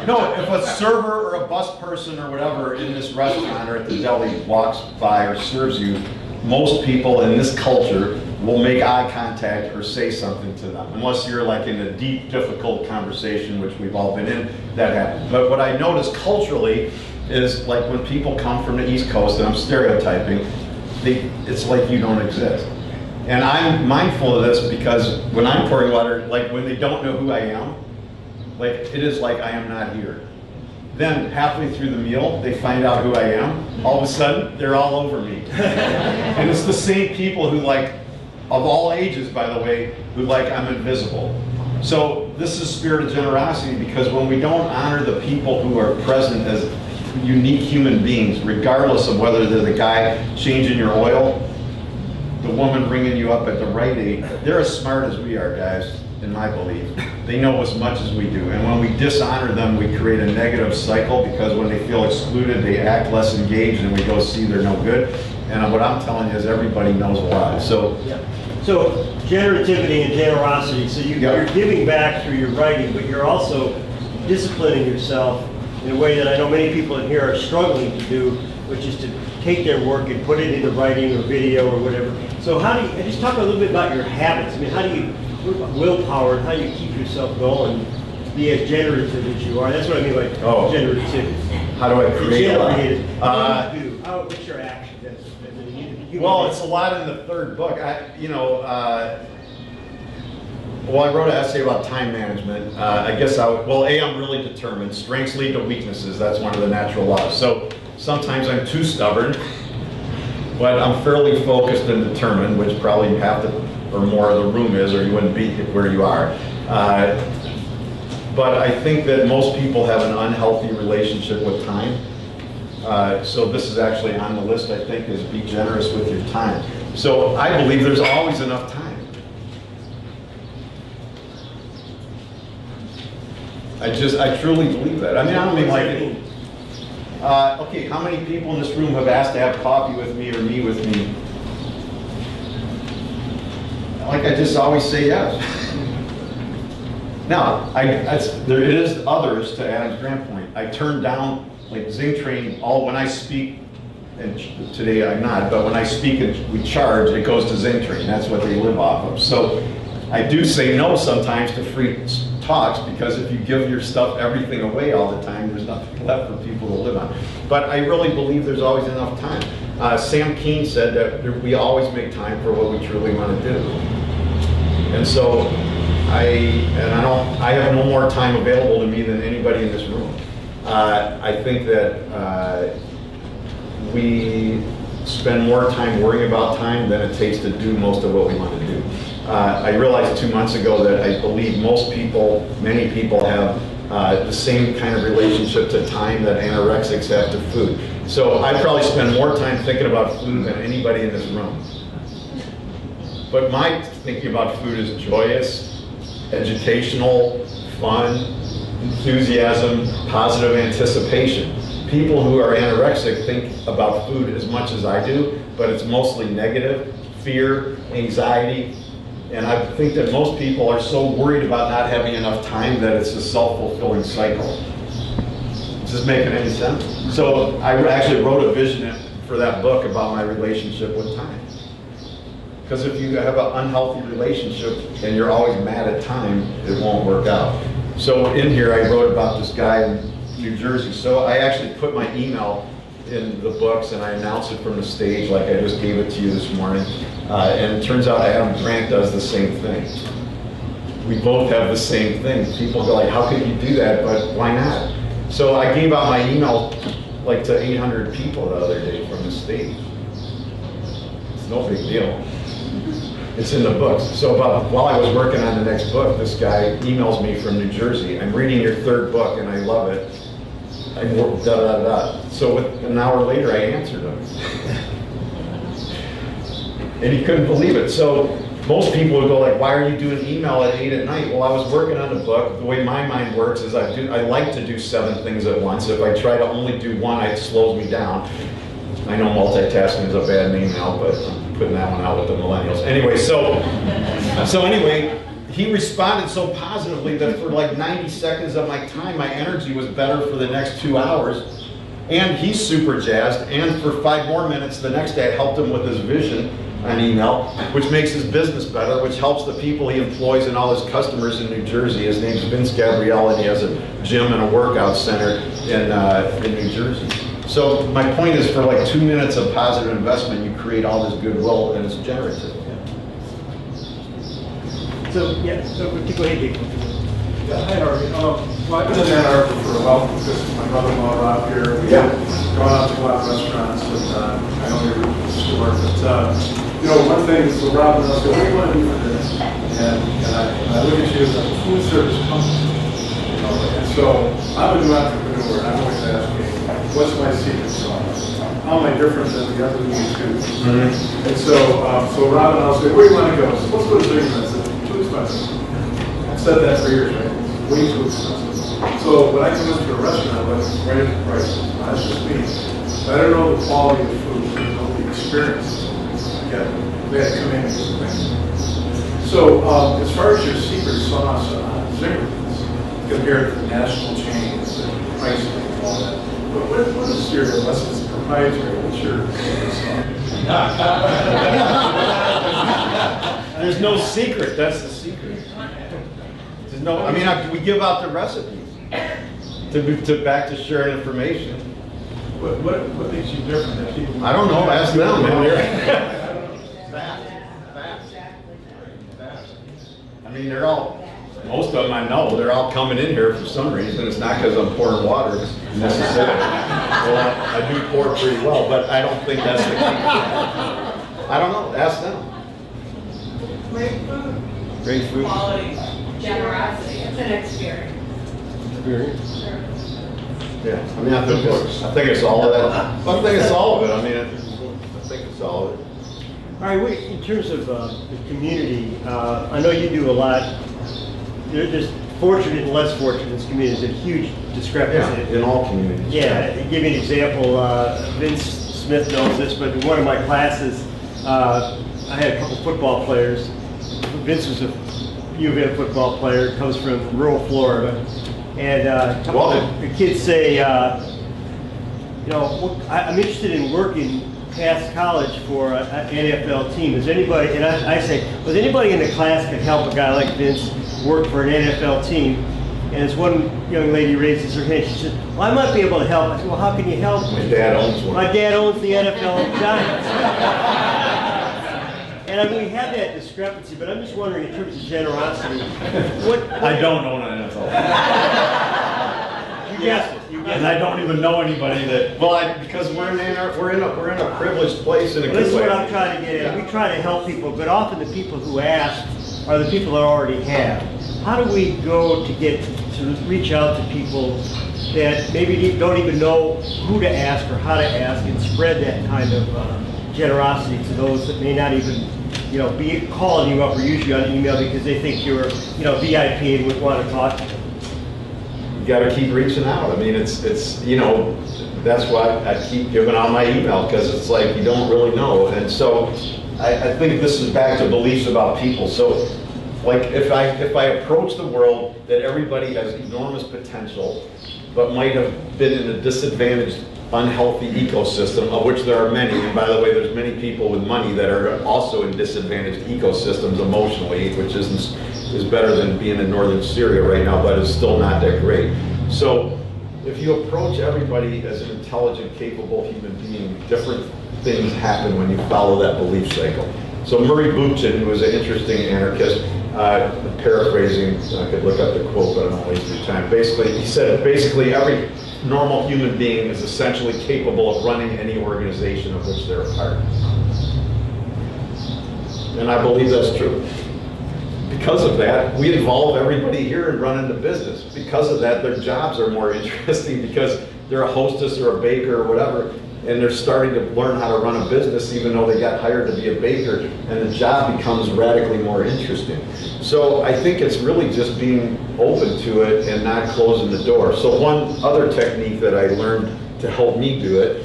no, if a server or a bus person or whatever in this restaurant or at the deli walks by or serves you, most people in this culture will make eye contact or say something to them, unless you're like in a deep, difficult conversation, which we've all been in, that happens. But what I notice culturally is like when people come from the East Coast, and I'm stereotyping, it's like you don't exist. And I'm mindful of this because when I'm pouring water, like when they don't know who I am, like it is like I am not here. Then halfway through the meal, they find out who I am. All of a sudden, they're all over me. And it's the same people who like, of all ages, by the way, who like I'm invisible. So this is spirit of generosity because when we don't honor the people who are present as unique human beings, regardless of whether they're the guy changing your oil, the woman ringing you up at the Rite Aid, they're as smart as we are, guys, in my belief. They know as much as we do. And when we dishonor them, we create a negative cycle because when they feel excluded, they act less engaged and we go see they're no good. And what I'm telling you is everybody knows a lot. So, yeah. So generativity and generosity. So you're giving back through your writing, but you're also disciplining yourself in a way that I know many people in here are struggling to do, which is to take their work and put it into writing or video or whatever. So how do you, just talk a little bit about your habits. I mean, how do you, willpower, and how you keep yourself going to be as generative as you are? That's what I mean by generativity. How do I create a lot? What do you do? What's your action? Well, it's a lot in the third book. Well, I wrote an essay about time management. I guess I'm really determined. Strengths lead to weaknesses. That's one of the natural laws. So sometimes I'm too stubborn, but I'm fairly focused and determined, which probably half or more of the room is, or you wouldn't be where you are. But I think that most people have an unhealthy relationship with time. So this is actually on the list, I think, is be generous with your time. So I believe there's always enough time. I truly believe that. I mean, I don't mean like it. Okay, how many people in this room have asked to have coffee with me or me with me? Like I just always say yes. Now, there is others, to Adam's grand point. I turn down, like Zing Train, when I speak, and today I'm not, but when I speak and we charge, it goes to Zing Train. That's what they live off of. So I do say no sometimes to free talks, because if you give your stuff, everything away all the time, there's nothing left for people to live on. But I really believe there's always enough time. Sam Keen said that we always make time for what we truly want to do. And so I have no more time available to me than anybody in this room. I think that we spend more time worrying about time than it takes to do most of what we want to do. I realized 2 months ago that I believe many people have the same kind of relationship to time that anorexics have to food. So I probably spend more time thinking about food than anybody in this room. But my thinking about food is joyous, educational, fun, enthusiasm, positive anticipation. People who are anorexic think about food as much as I do, but it's mostly negative, fear, anxiety, and I think that most people are so worried about not having enough time that it's a self-fulfilling cycle. Is this making any sense? So I actually wrote a vision for that book about my relationship with time. Because if you have an unhealthy relationship and you're always mad at time, it won't work out. So in here I wrote about this guy in New Jersey. So I actually put my email in the books and I announced it from the stage like I just gave it to you this morning. And it turns out Adam Grant does the same thing. We both have the same thing. People go like, how could you do that? But why not? So I gave out my email like to 800 people the other day from the stage. It's no big deal. It's in the books. So while I was working on the next book, this guy emails me from New Jersey. I'm reading your third book and I love it. So an hour later I answered him. And he couldn't believe it. So most people would go like, why are you doing email at 8 at night? Well, I was working on the book. The way my mind works is I like to do 7 things at once. If I try to only do one, it slows me down. I know multitasking is a bad name now, but I'm putting that one out with the millennials. Anyway, so anyway, he responded so positively that for like 90 seconds of my time, my energy was better for the next 2 hours. And he's super jazzed. And for 5 more minutes the next day, I helped him with his vision on email, which makes his business better, which helps the people he employs and all his customers in New Jersey. His name's Vince Gabrielle, and he has a gym and a workout center in New Jersey. So my point is, for like 2 minutes of positive investment, you create all this goodwill, and it's generative. So, yeah, so go ahead, Dick. Yeah, hi, Ari. Well, I've been in Ann Arbor for a while because my brother-in-law Rob here. We've gone out to a lot of restaurants, and I know you're at the store. But you know, one thing is, so Rob and I go, what do you want to do for dinner? And I look at you as a food service company. You know, and so I'm a new entrepreneur, and I'm always asking, what's my secret sauce? How am I different than the other new students? Mm-hmm. And so Rob and I'll say, where do you want to go? So let's go to Zingerman. I said, too expensive. I've said that for years, right? Way too expensive. So when I come into a restaurant, I look right at the prices. That's just me. I don't know the quality of the food. I don't know the experience. Again, they had to come in and do some things. So as far as your secret sauce on Zingerman's, compared to the national chains and pricing and all that, but what is your, unless it's proprietary, what's your secret sauce? There's no secret. That's the secret. There's no. I mean, we give out the recipes to back to share information. What makes you different than people? I don't know. Ask them, man. I mean, they're all. Most of them I know. They're all coming in here for some reason. It's not because I'm pouring water necessarily. Well, I do pour pretty well, but I don't think that's the key. I don't know. Ask them. Great food. Great food. Quality, generosity, it's an experience. Sure. Yeah, I mean, I think it's all of that. I think it's all of it. I mean, I think it's all of it. All right, in terms of the community, I know you do a lot. There's fortunate and less fortunate in this community. There's a huge discrepancy. Yeah, in all communities. Yeah, to give you an example, Vince Smith knows this, but in one of my classes, I had a couple football players. Vince was a U of M football player, comes from rural Florida. And a couple of the kids say, you know, I'm interested in working past college for an NFL team. Is anybody, and I say, was anybody in the class could help a guy like Vince work for an NFL team? And as one young lady raises her hand, she said, well, I might be able to help. I said, well, how can you help? My dad owns one. My dad owns the NFL Giants. And I mean, we have that discrepancy, but I'm just wondering in terms of generosity, what I don't own an NFL. You guessed it. You guessed And I don't even know anybody that. Well, because we're in a privileged place in a Well, good this is way. what I'm trying to get at. We try to help people, but often the people who ask are the people that already have. How do we go to reach out to people that maybe don't even know who to ask or how to ask, and spread that kind of generosity to those that may not even, be calling you up or use you on email because they think you're, VIP and would want to talk to you? You got to keep reaching out. I mean, it's that's why I keep giving out my email, because it's like you don't really know. And so I think this is back to beliefs about people. So like if I approach the world that everybody has enormous potential, but might have been in a disadvantaged, unhealthy ecosystem, of which there are many, and by the way, there's many people with money that are also in disadvantaged ecosystems emotionally, which is better than being in northern Syria right now, but it's still not that great. So if you approach everybody as an intelligent, capable human being, different things happen when you follow that belief cycle. So Murray Bookchin, who was an interesting anarchist, paraphrasing, I could look up the quote, but I don't waste your time. Basically, he said, every normal human being is essentially capable of running any organization of which they're a part. And I believe that's true. Because of that, we involve everybody here in running the business. Because of that, their jobs are more interesting because they're a hostess or a baker or whatever, and they're starting to learn how to run a business even though they got hired to be a baker, and the job becomes radically more interesting. So I think it's really just being open to it and not closing the door. So one other technique that I learned to help me do it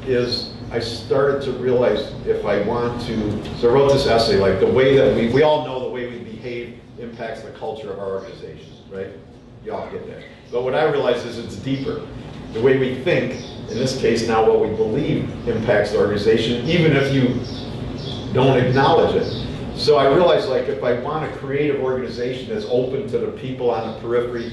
is I started to realize if I want to, so I wrote this essay, like the way that we all know the way we behave impacts the culture of our organizations, right? You all get that. But what I realized is it's deeper. The way we think, in this case now what we believe, impacts the organization, even if you don't acknowledge it. So I realized, like, if I want a creative organization that's open to the people on the periphery,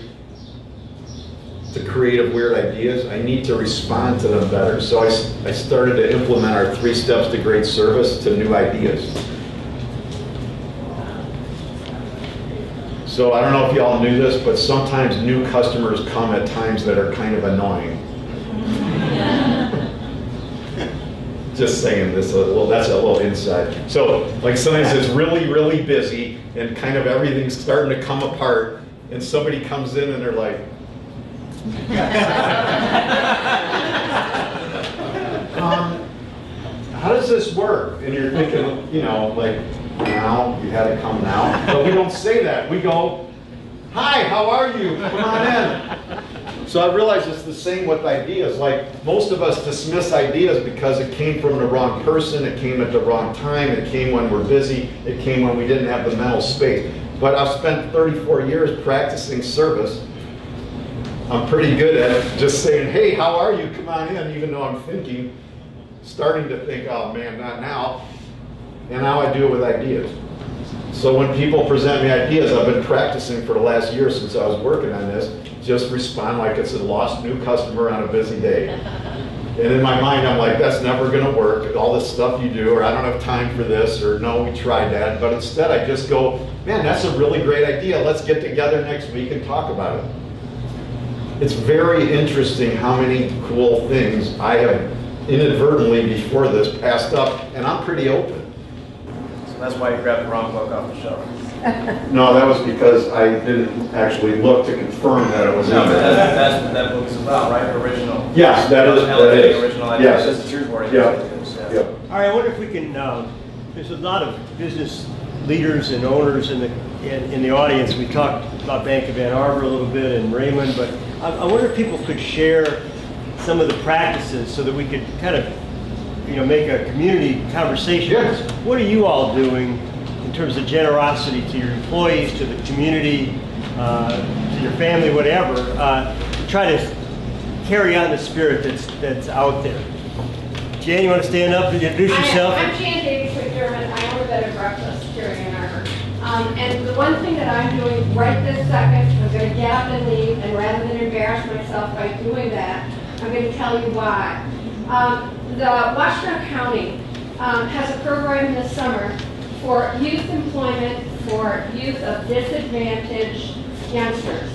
to creative, weird ideas, I need to respond to them better. So I started to implement our 3 steps to great service to new ideas. So I don't know if y'all knew this, but sometimes new customers come at times that are kind of annoying. Just saying this, well, that's a little inside. So like sometimes it's really, really busy and kind of everything's starting to come apart, and somebody comes in and they're like, how does this work? And you're thinking, like, now, you had to come now. But we don't say that. We go, hi, how are you? Come on in. So I realized it's the same with ideas. Like, most of us dismiss ideas because it came from the wrong person, it came at the wrong time, it came when we're busy, it came when we didn't have the mental space. But I've spent 34 years practicing service. I'm pretty good at it, just saying, hey, how are you? Come on in, even though I'm thinking, starting to think, oh man, not now. And now I do it with ideas. So when people present me ideas, I've been practicing for the last year since I was working on this, just respond like it's a lost new customer on a busy day. And in my mind, I'm like, that's never gonna work, all this stuff you do, or I don't have time for this, or no, we tried that. But instead I just go, man, that's a really great idea. Let's get together next week and talk about it. It's very interesting how many cool things I have inadvertently before this passed up, and I'm pretty open. So that's why you grabbed the wrong book off the shelf. No, that was because I didn't actually look to confirm that it was in No, but there. that's what that book is about, right? Original. Yes, that is. Elevating original ideas. Yes. That's the truth for it. Yeah. Yeah. All right, I wonder if we can, there's a lot of business leaders and owners in the audience. We talked about Bank of Ann Arbor a little bit and Raymond, but I wonder if people could share some of the practices so that we could kind of, make a community conversation. Yes. What are you all doing in terms of generosity to your employees, to the community, to your family, whatever, to try to carry on the spirit that's out there? Jan, you want to stand up and introduce yourself? I'm Jan Zingerman. I own a bed and breakfast here in Ann Arbor. And the one thing that I'm doing right this second, I'm going to get up and leave, and rather than embarrass myself by doing that, I'm going to tell you why. The Washington County has a program this summer for youth employment for youth of disadvantaged youngsters.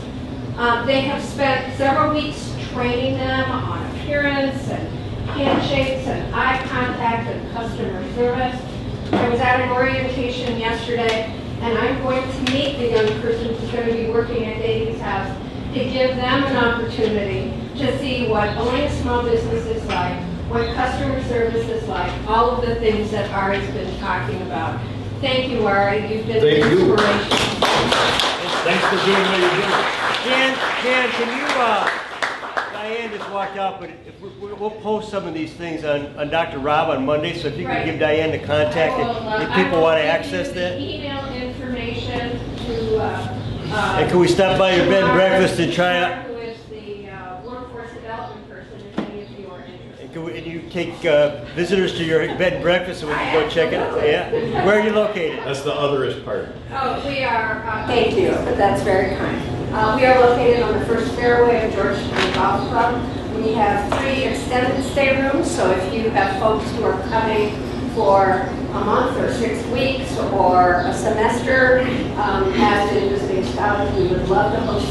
They have spent several weeks training them on appearance and handshakes and eye contact and customer service. I was at an orientation yesterday, and I'm going to meet the young person who's going to be working at Davy's house to give them an opportunity to see what owning a small business is like, what customer service is like, all of the things that Ari's been talking about. Thank you, Ari. You've been an inspiration. Thanks for doing what you're doing. Jan, can you, Diane just walked out, but if we'll post some of these things on Dr. Rob on Monday, so if you can give Diane the contact if people want to access that. Email information to... and can we stop by your bed and breakfast and try out? Who is the workforce development person, if any of you are interested. And you take visitors to your bed and breakfast so we can go check it out? Yeah? Where are you located? That's the otherish part. Oh, we are, thank you, but that's very kind. We are located on the first fairway of Georgetown Golf Club. We have 3 extended stay rooms, so if you have folks who are coming for a month or 6 weeks or a semester as an visiting scholar, we would love to host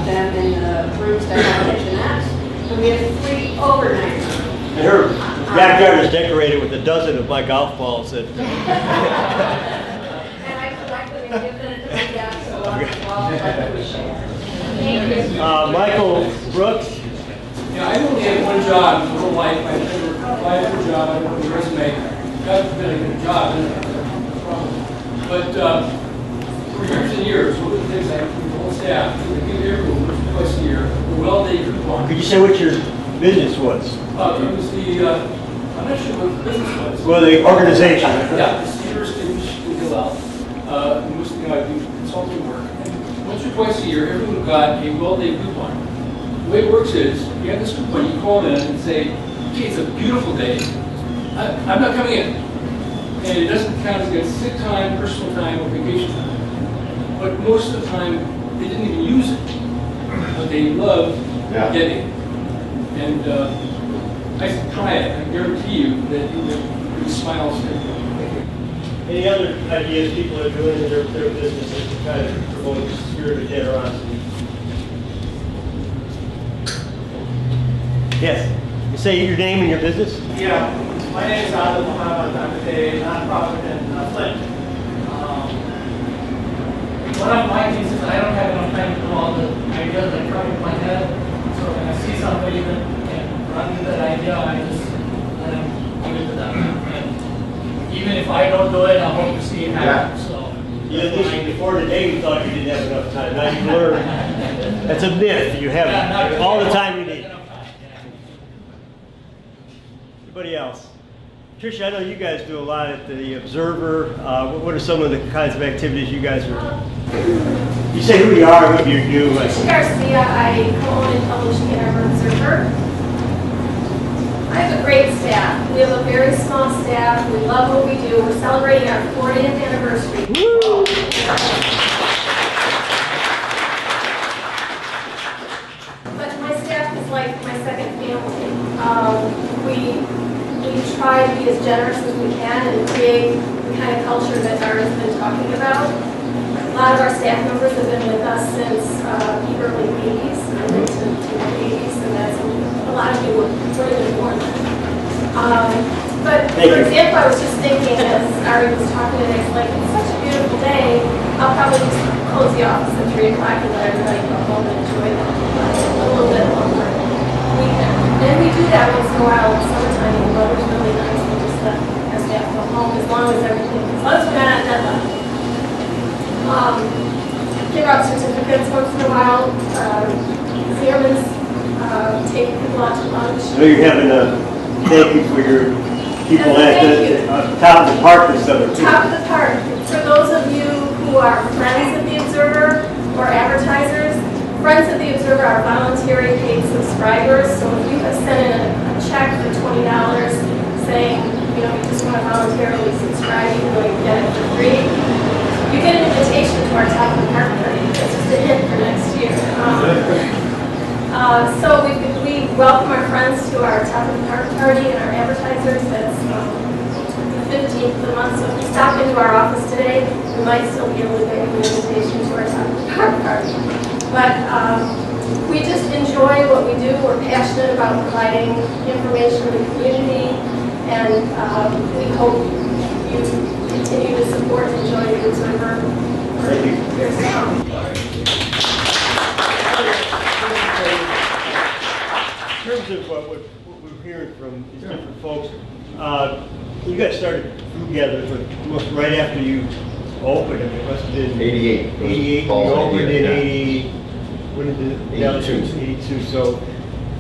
them in the rooms that have kitchenettes. And we have 3 overnight rooms. And her backyard is decorated with a dozen of my golf balls. That And I collect them and give them to my dad, so I'll let we share. Thank you. Michael Brooks. Yeah, I only had one job my whole life. I never applied for a job. I wrote a resume. That's been a good job. But for years and years, one of the things I do the whole staff, we give everyone twice a year, a well-day coupon. Could you say what your business was? It was the, I'm not sure what the business was. Well, the organization. Yeah, the Cedars in Hillel. Most of the I do consulting work. And once or twice a year, everyone got a well-day coupon. The way it works is, you have this coupon, you call in and say, okay, it's a beautiful day. I'm not coming in. And it doesn't count against sick time, personal time, or vacation time. But most of the time, they didn't even use it. But they loved getting it. And I said, try it. I guarantee you that you will smile. Any other ideas people are doing in their businesses to kind of promote the spirit of generosity? Yes. You say your name and your business? Yeah. My name is Adil Muhammad. I'm with a nonprofit in Flint. One of my things is I don't have enough time to do all the ideas that come in my head. So when I see somebody that can run with that idea, I just let them give it to them. And even if I don't do it, I hope to see it happen. So. Yeah, at least before today you thought you didn't have enough time. Now you learned. That's a myth. You have all the time you need. Anybody else? Tricia, I know you guys do a lot at the Observer. What are some of the kinds of activities you guys are? You say who you are, what you do. Tricia Garcia, I co-own and publish the Ann Arbor Observer. I have a great staff. We have a very small staff. We love what we do. We're celebrating our 40th anniversary. Woo! But my staff is like my second family. We try to be as generous as we can and create the kind of culture that Ari's been talking about. A lot of our staff members have been with us since the early 80s, early to the 80s, and that's a lot of you were even born then. But for example, I was just thinking as Ari was talking today, it's like, it's such a beautiful day, I'll probably just close the office at 3 o'clock and let everybody go home and enjoy that a little bit longer weekend. And we do that once in a while in the summertime, and the weather's really nice, we just let our staff go home as long as everything, as long as we're not at deadline. Give out certificates once in a while. Zingerman's taking people out to lunch. So you're having a thank you for your people at the top of the park this summer too. Top of the park. For those of you who are friends of the Observer or advertisers, Friends of the Observer are voluntary paid subscribers, so if you have sent in a check for $20 voluntarily subscribe, you can get it for free. You get an invitation to our top of the park party. That's just a hint for next year. So we welcome our friends to our top of the park party and our advertisers. That's the 15th of the month. So if you stop into our office today, we might still be able to get you an invitation to our top of the park party. But we just enjoy what we do. We're passionate about providing information to the community, and we hope you continue to support and enjoy the Zingerman for years to come. In terms of what we're hearing from these different folks, you guys started together almost right after you opened. It must have been 88. 88. You opened in 80. When did it? 82. 82. So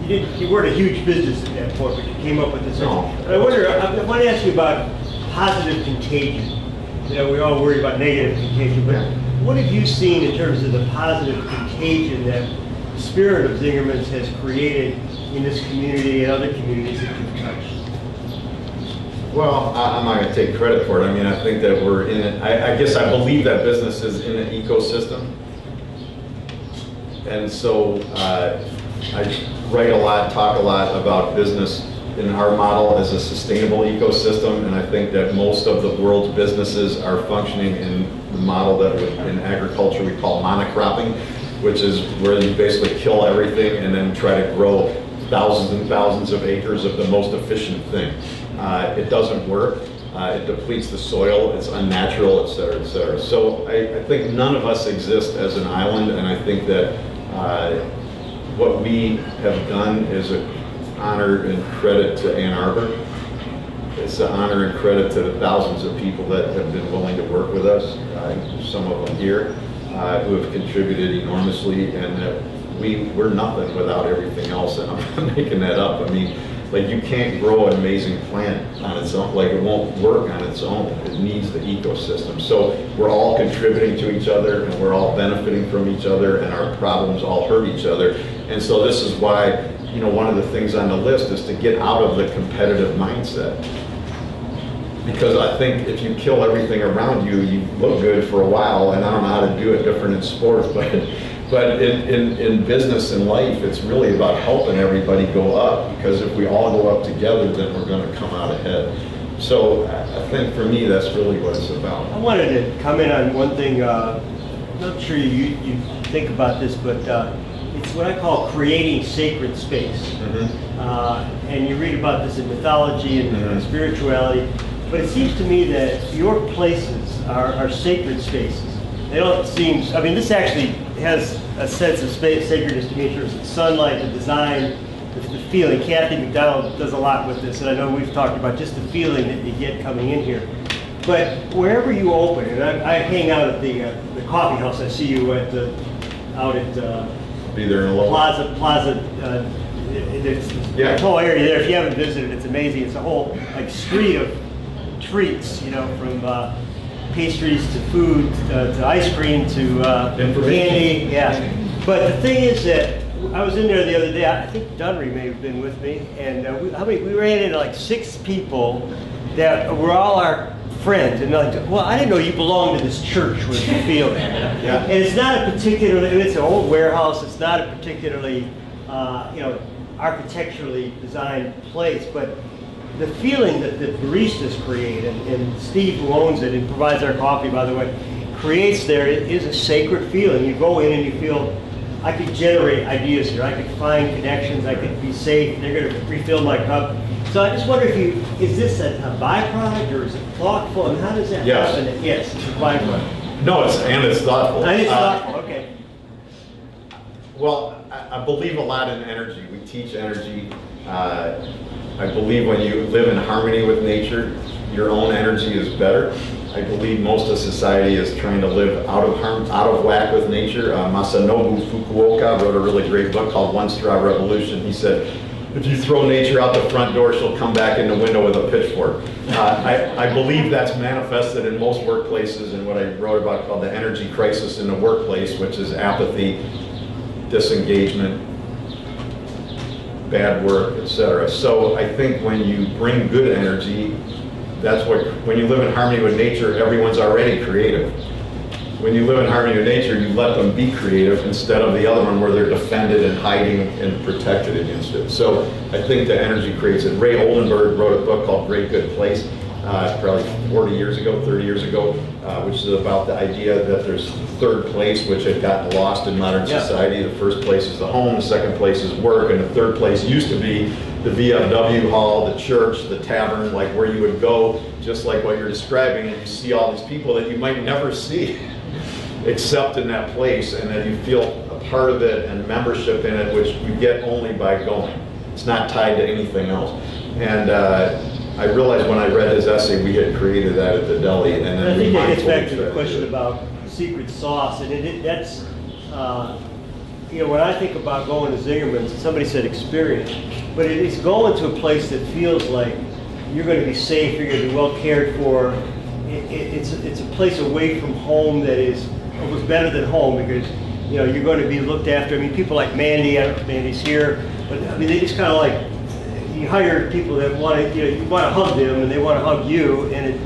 you weren't a huge business at that point, but you came up with this. No. I wonder. I want to ask you about positive contagion. You know, we all worry about negative contagion, but what have you seen in terms of the positive contagion that the spirit of Zingerman's has created in this community and other communities that you've touched? Well, I'm not going to take credit for it. I mean, I think that we're in it. I guess I believe that business is in an ecosystem. And so I write a lot, talk a lot about business in our model as a sustainable ecosystem, and I think that most of the world's businesses are functioning in the model that in agriculture we call monocropping, which is where you basically kill everything and then try to grow thousands and thousands of acres of the most efficient thing. It doesn't work. It depletes the soil. It's unnatural, et cetera, et cetera. So I think none of us exist as an island, and I think that what we have done is an honor and credit to Ann Arbor. It's an honor and credit to the thousands of people that have been willing to work with us, some of them here, who have contributed enormously, and that we're nothing without everything else, and I'm not making that up. I mean, like, you can't grow an amazing plant on its own. Like, it won't work on its own. It needs the ecosystem. So we're all contributing to each other, and we're all benefiting from each other, and our problems all hurt each other. And so this is why, you know, one of the things on the list is to get out of the competitive mindset. Because I think if you kill everything around you, you look good for a while, and I don't know how to do it different in sports, but in business and life, it's really about helping everybody go up, because if we all go up together, then we're going to come out ahead. So I think for me, that's really what it's about. I wanted to comment on one thing. I'm not sure you think about this, but it's what I call creating sacred space. Mm-hmm. And you read about this in mythology and spirituality, but it seems to me that your places are sacred spaces. They don't seem, I mean, this actually has a sense of sacredness to me in terms of sunlight, the design, the feeling. Kathy McDonald does a lot with this, and I know we've talked about just the feeling that you get coming in here. But wherever you open, and I hang out at the coffee house. I see you out at Be there in a little Plaza. There's Yeah. the whole area there. If you haven't visited, it's amazing. It's a whole like street of treats, you know, from pastries to food to ice cream to candy. Yeah. But the thing is that I was in there the other day. I think Dunry may have been with me, and we ran into like 6 people that were all our friends, and they're like, well, I didn't know you belonged to this church with the feeling. Yeah. And it's not a particularly, it's an old warehouse. It's not a particularly, architecturally designed place, but the feeling that the baristas create, and Steve, who owns it and provides our coffee, by the way, creates there, it is a sacred feeling. You go in and you feel, I could generate ideas here. I could find connections. I could be safe. They're going to refill my cup. So I just wonder if is this a byproduct, or is it thoughtful, and how does that happen? Yes, it's a byproduct. No, it's thoughtful. And it's thoughtful, okay. Well, I believe a lot in energy. We teach energy. I believe when you live in harmony with nature, your own energy is better. I believe most of society is trying to live out of whack with nature. Masanobu Fukuoka wrote a really great book called One Straw Revolution. He said, if you throw nature out the front door, she'll come back in the window with a pitchfork. I believe that's manifested in most workplaces in what I wrote about called the energy crisis in the workplace, which is apathy, disengagement, bad work, etc. So I think when you bring good energy, that's what, when you live in harmony with nature, everyone's already creative. When you live in harmony with nature, you let them be creative instead of the other one where they're defended and hiding and protected against it. So I think the energy creates it. Ray Oldenburg wrote a book called Great Good Place, probably 40 years ago, 30 years ago, which is about the idea that there's third place, which had gotten lost in modern society. The first place is the home, the second place is work, and the third place used to be the VFW hall, the church, the tavern, like where you would go, just like what you're describing, and you see all these people that you might never see except in that place, and then you feel a part of it and membership in it, which you get only by going. It's not tied to anything else. And I realized when I read his essay, we had created that at the deli. And then I think that gets back to the question about secret sauce, and that's, you know, when I think about going to Zingerman's, somebody said experience, but it is going to a place that feels like you're going to be safe, you're going to be well cared for. It's a place away from home that is almost better than home, because you know you're going to be looked after. I mean, people like Mandy, I don't know if Mandy's here, but I mean they just kind of like, you hire people that want to, you know, you want to hug them and they want to hug you, and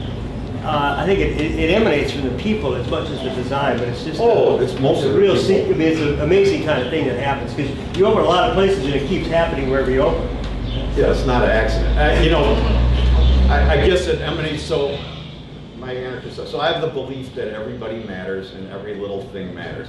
I think it emanates from the people as much as the design, but it's just it's mostly a real secret. I mean, it's an amazing kind of thing that happens because you open a lot of places and it keeps happening wherever you open. Yeah, it's not an accident. You know, I guess it emanates, so my anarchist, so I have the belief that everybody matters and every little thing matters.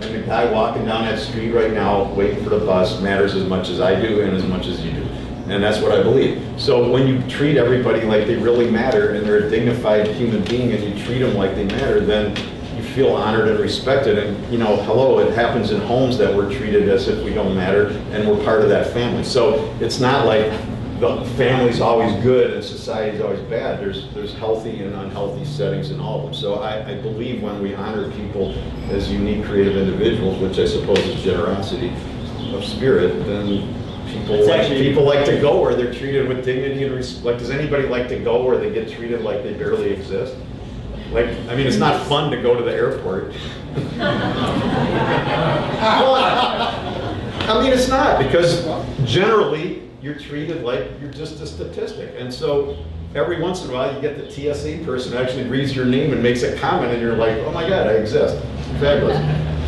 And the guy walking down that street right now, waiting for the bus, matters as much as I do and as much as you do. And that's what I believe. So when you treat everybody like they really matter and they're a dignified human being and you treat them like they matter, then you feel honored and respected. And you know, hello, it happens in homes that we're treated as if we don't matter and we're part of that family. So it's not like the family's always good and society's always bad. There's healthy and unhealthy settings in all of them. So I believe when we honor people as unique, creative individuals, which I suppose is generosity of spirit, then people like to go where they're treated with dignity and respect. Like, does anybody like to go where they get treated like they barely exist? Like, I mean, it's not fun to go to the airport. I mean, it's not, because generally you're treated like you're just a statistic. And so every once in a while you get the TSA person who actually reads your name and makes a comment and you're like, oh my God, I exist. Fabulous.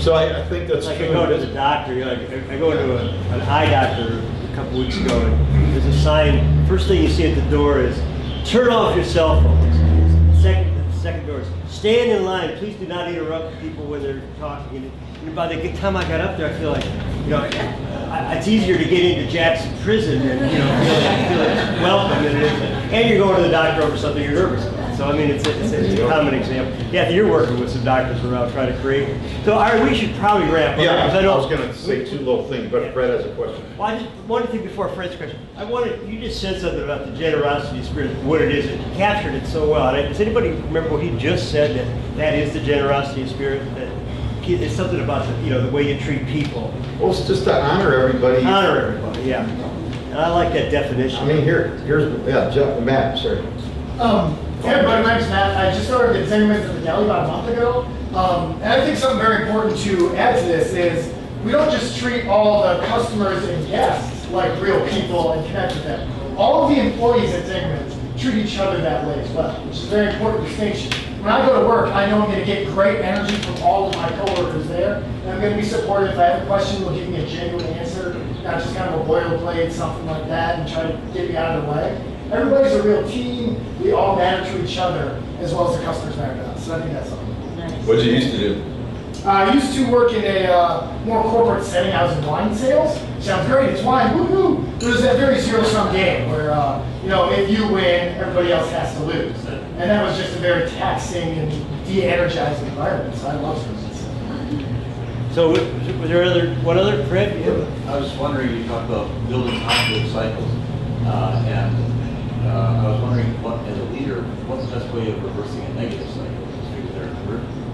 So I think that's like true. I go to the doctor, you know, I go to an eye doctor a couple weeks ago, and there's a sign, first thing you see at the door is, turn off your cell phones. The second door is, stand in line, please do not interrupt people when they're talking. And by the time I got up there, I feel like, you know, it's easier to get into Jackson prison and, you know, feel like welcome than it is. And you're going to the doctor over something you're nervous about. So, I mean, it's a common example. Yeah, you're working with some doctors around trying to create. So, Ari, we should probably wrap up. Yeah, I was going to say two little things, but Fred has a question. Well, I just one thing before Fred's question. You just said something about the generosity spirit, what it is. It captured it so well. And does anybody remember what he just said, that is the generosity spirit? That it's something about the way you treat people. Well, it's just to honor everybody. Honor everybody, yeah. And I like that definition. I mean, here's Jeff, Matt, sorry. Hey everybody, my name's Matt. I just started at Zingerman's at the deli about a month ago. And I think something very important to add to this is we don't just treat all the customers and guests like real people and connect with them. All of the employees at Zingerman's treat each other that way as well, which is a very important distinction. When I go to work, I know I'm going to get great energy from all of my coworkers there, and I'm going to be supportive. If I have a question, they'll give me a genuine answer, not just kind of a boilerplate, something like that, and try to get me out of the way. Everybody's a real team. We all matter to each other, as well as the customers matter to us. So I think that's something. Nice. What did you used to do? I used to work in a more corporate setting. I was in wine sales. Sounds great, it's wine, woohoo! It was a very zero-sum game where, if you win, everybody else has to lose. And that was just a very taxing and de-energizing environment, so I love it. So, was there one other, Fred? I was wondering, you talked about building positive cycles, and I was wondering, as a leader, what's the best way of reversing a negative cycle?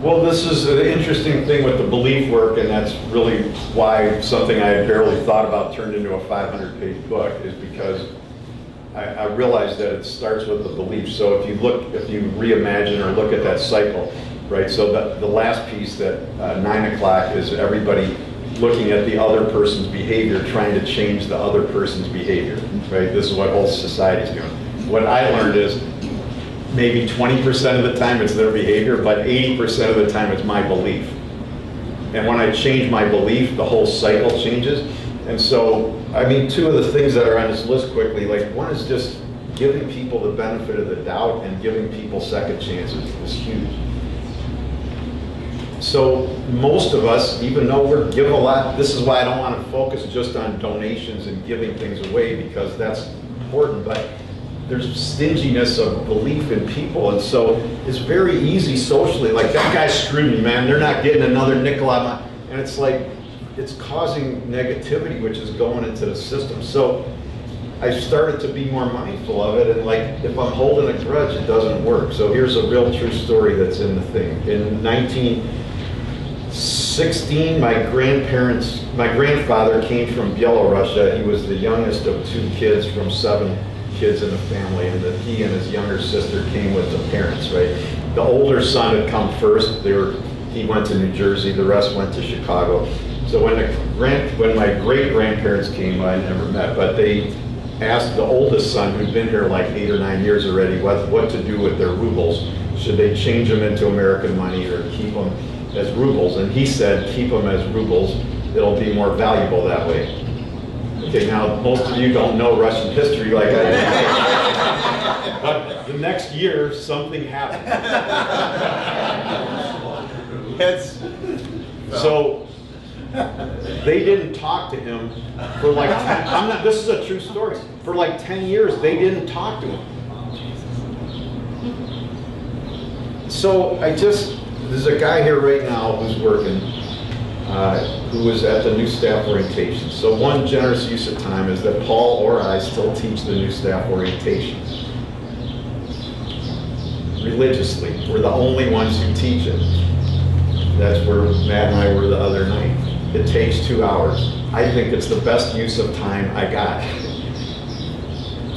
Well, this is an interesting thing with the belief work, and that's really why something I had barely thought about turned into a 500-page book, is because I realized that it starts with the belief. So if you reimagine or look at that cycle, right? So the last piece, that 9 o'clock, is everybody looking at the other person's behavior, trying to change the other person's behavior, right? This is what whole society's doing. What I learned is maybe 20% of the time it's their behavior, but 80% of the time it's my belief. And when I change my belief, the whole cycle changes. And so, I mean, two of the things that are on this list quickly, like one is just giving people the benefit of the doubt and giving people second chances is huge. So most of us, even though we're given a lot, this is why I don't want to focus just on donations and giving things away, because that's important, but there's stinginess of belief in people, and so it's very easy socially, like, that guy screwed me, man, they're not getting another nickel out of my, and it's like, it's causing negativity, which is going into the system. So I started to be more mindful of it, and like, if I'm holding a grudge, it doesn't work. So here's a real true story that's in the thing. In 1916, my grandfather came from Belarus. He was the youngest of 2 kids from 7 kids in the family, and that he and his younger sister came with the parents, right? The older son had come first. He went to New Jersey, the rest went to Chicago. So when my great-grandparents came, I never met, but they asked the oldest son, who'd been here like 8 or 9 years already, what to do with their rubles. Should they change them into American money or keep them as rubles? And he said, keep them as rubles. It'll be more valuable that way. Okay, now most of you don't know Russian history like I do. But the next year, something happened. So they didn't talk to him for like 10, this is a true story. For like 10 years, they didn't talk to him. So there's a guy here right now who's working, who was at the new staff orientation. So one generous use of time is that Paul or I still teach the new staff orientations. Religiously, we're the only ones who teach it. That's where Matt and I were the other night. It takes 2 hours. I think it's the best use of time I got.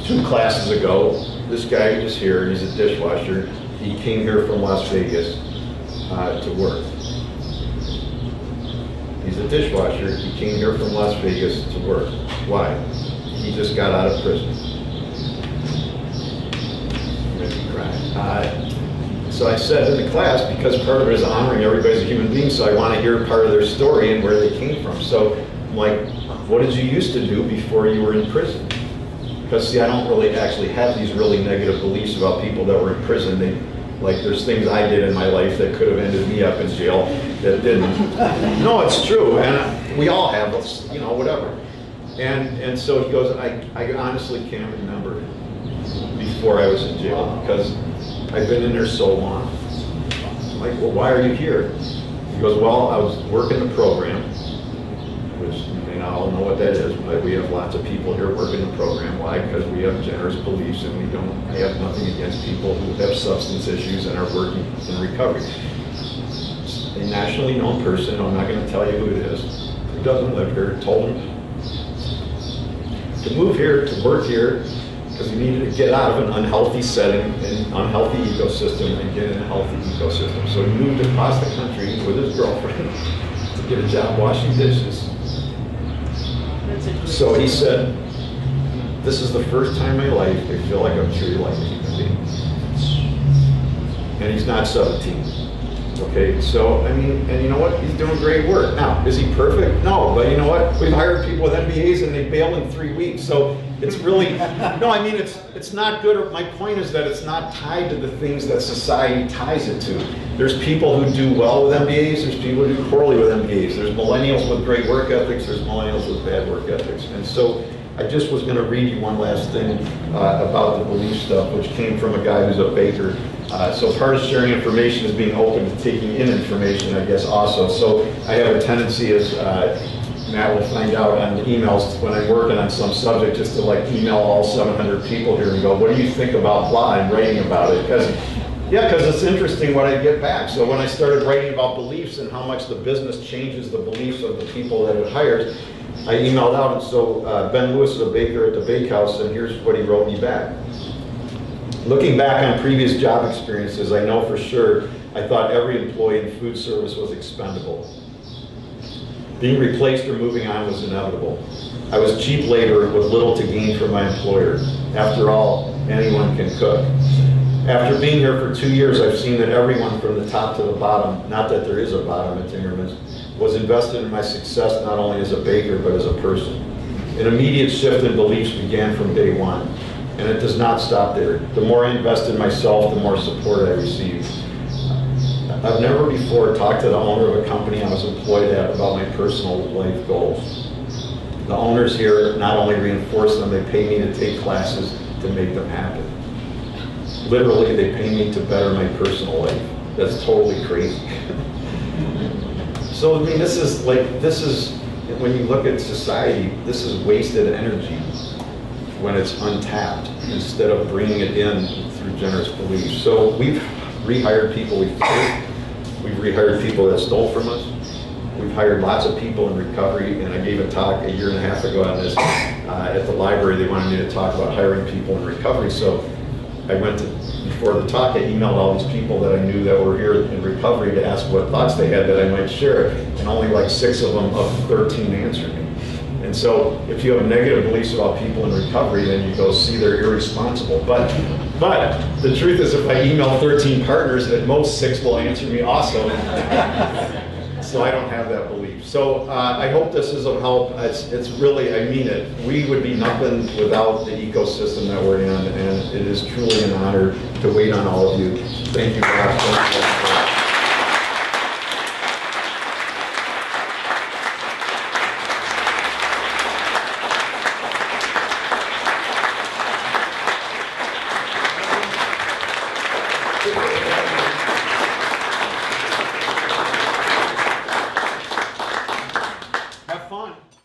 2 classes ago, this guy is here, he's a dishwasher. He came here from Las Vegas to work. He's a dishwasher, he came here from Las Vegas to work. Why? He just got out of prison. Maybe he cried. So I said in the class, because part of it is honoring everybody's a human being, so I want to hear part of their story and where they came from. So I'm like, what did you used to do before you were in prison? Because see, I don't really actually have these really negative beliefs about people that were in prison. Like there's things I did in my life that could have ended me up in jail that didn't. No, it's true, and we all have, you know, whatever. And so he goes, I honestly can't remember before I was in jail, because I've been in there so long. I'm like, well, why are you here? He goes, well, I was working the program, which you may not all know what that is, but we have lots of people here working the program. Why? Because we have generous beliefs, and I have nothing against people who have substance issues and are working in recovery. A nationally known person, I'm not going to tell you who it is, who doesn't live here, told him to move here, to work here, because he needed to get out of an unhealthy setting, an unhealthy ecosystem, and get in a healthy ecosystem. So he moved across the country with his girlfriend to get a job washing dishes. So he said, this is the first time in my life I feel like I'm truly like a human being. And he's not 17. Okay, so, I mean, and you know what? He's doing great work. Now, is he perfect? No, but you know what? We've hired people with MBAs and they bail in 3 weeks. So it's really, no, I mean, it's not good. My point is that it's not tied to the things that society ties it to. There's people who do well with MBAs, there's people who do poorly with MBAs. There's millennials with great work ethics, there's millennials with bad work ethics. And so I just was going to read you one last thing about the belief stuff, which came from a guy who's a baker. So part of sharing information is being open to taking in information, I guess, also. So I have a tendency, as Matt will find out on the emails when I'm working on some subject, just to like email all 700 people here and go, what do you think about blah, and writing about it? Because it's interesting what I get back. So when I started writing about beliefs and how much the business changes the beliefs of the people that it hires, I emailed out, and so Ben Lewis is a baker at the bakehouse, and here's what he wrote me back. Looking back on previous job experiences, I know for sure I thought every employee in food service was expendable. Being replaced or moving on was inevitable. I was cheap labor with little to gain from my employer. After all, anyone can cook. After being here for 2 years, I've seen that everyone from the top to the bottom, not that there is a bottom at Zingerman's, was invested in my success not only as a baker, but as a person. An immediate shift in beliefs began from day one, and it does not stop there. The more I invest in myself, the more support I receive. I've never before talked to the owner of a company I was employed at about my personal life goals. The owners here not only reinforce them, they pay me to take classes to make them happen. Literally, they pay me to better my personal life. That's totally crazy. So, I mean, this is, when you look at society, this is wasted energy when it's untapped instead of bringing it in through generous beliefs. So we've rehired people we've fired. We've rehired people that stole from us. We've hired lots of people in recovery, and I gave a talk a year and a half ago on this at the library. They wanted me to talk about hiring people in recovery. So I went to, before the talk, I emailed all these people that I knew that were here in recovery to ask what thoughts they had that I might share, and only like 6 of them of 13 answered me. And so if you have negative beliefs about people in recovery, then you go see they're irresponsible. But the truth is, if I email 13 partners, at most 6 will answer me also. So I don't have that belief. So I hope this is of help. It's really, I mean it. We would be nothing without the ecosystem that we're in, and it is truly an honor to wait on all of you. Thank you, Rob.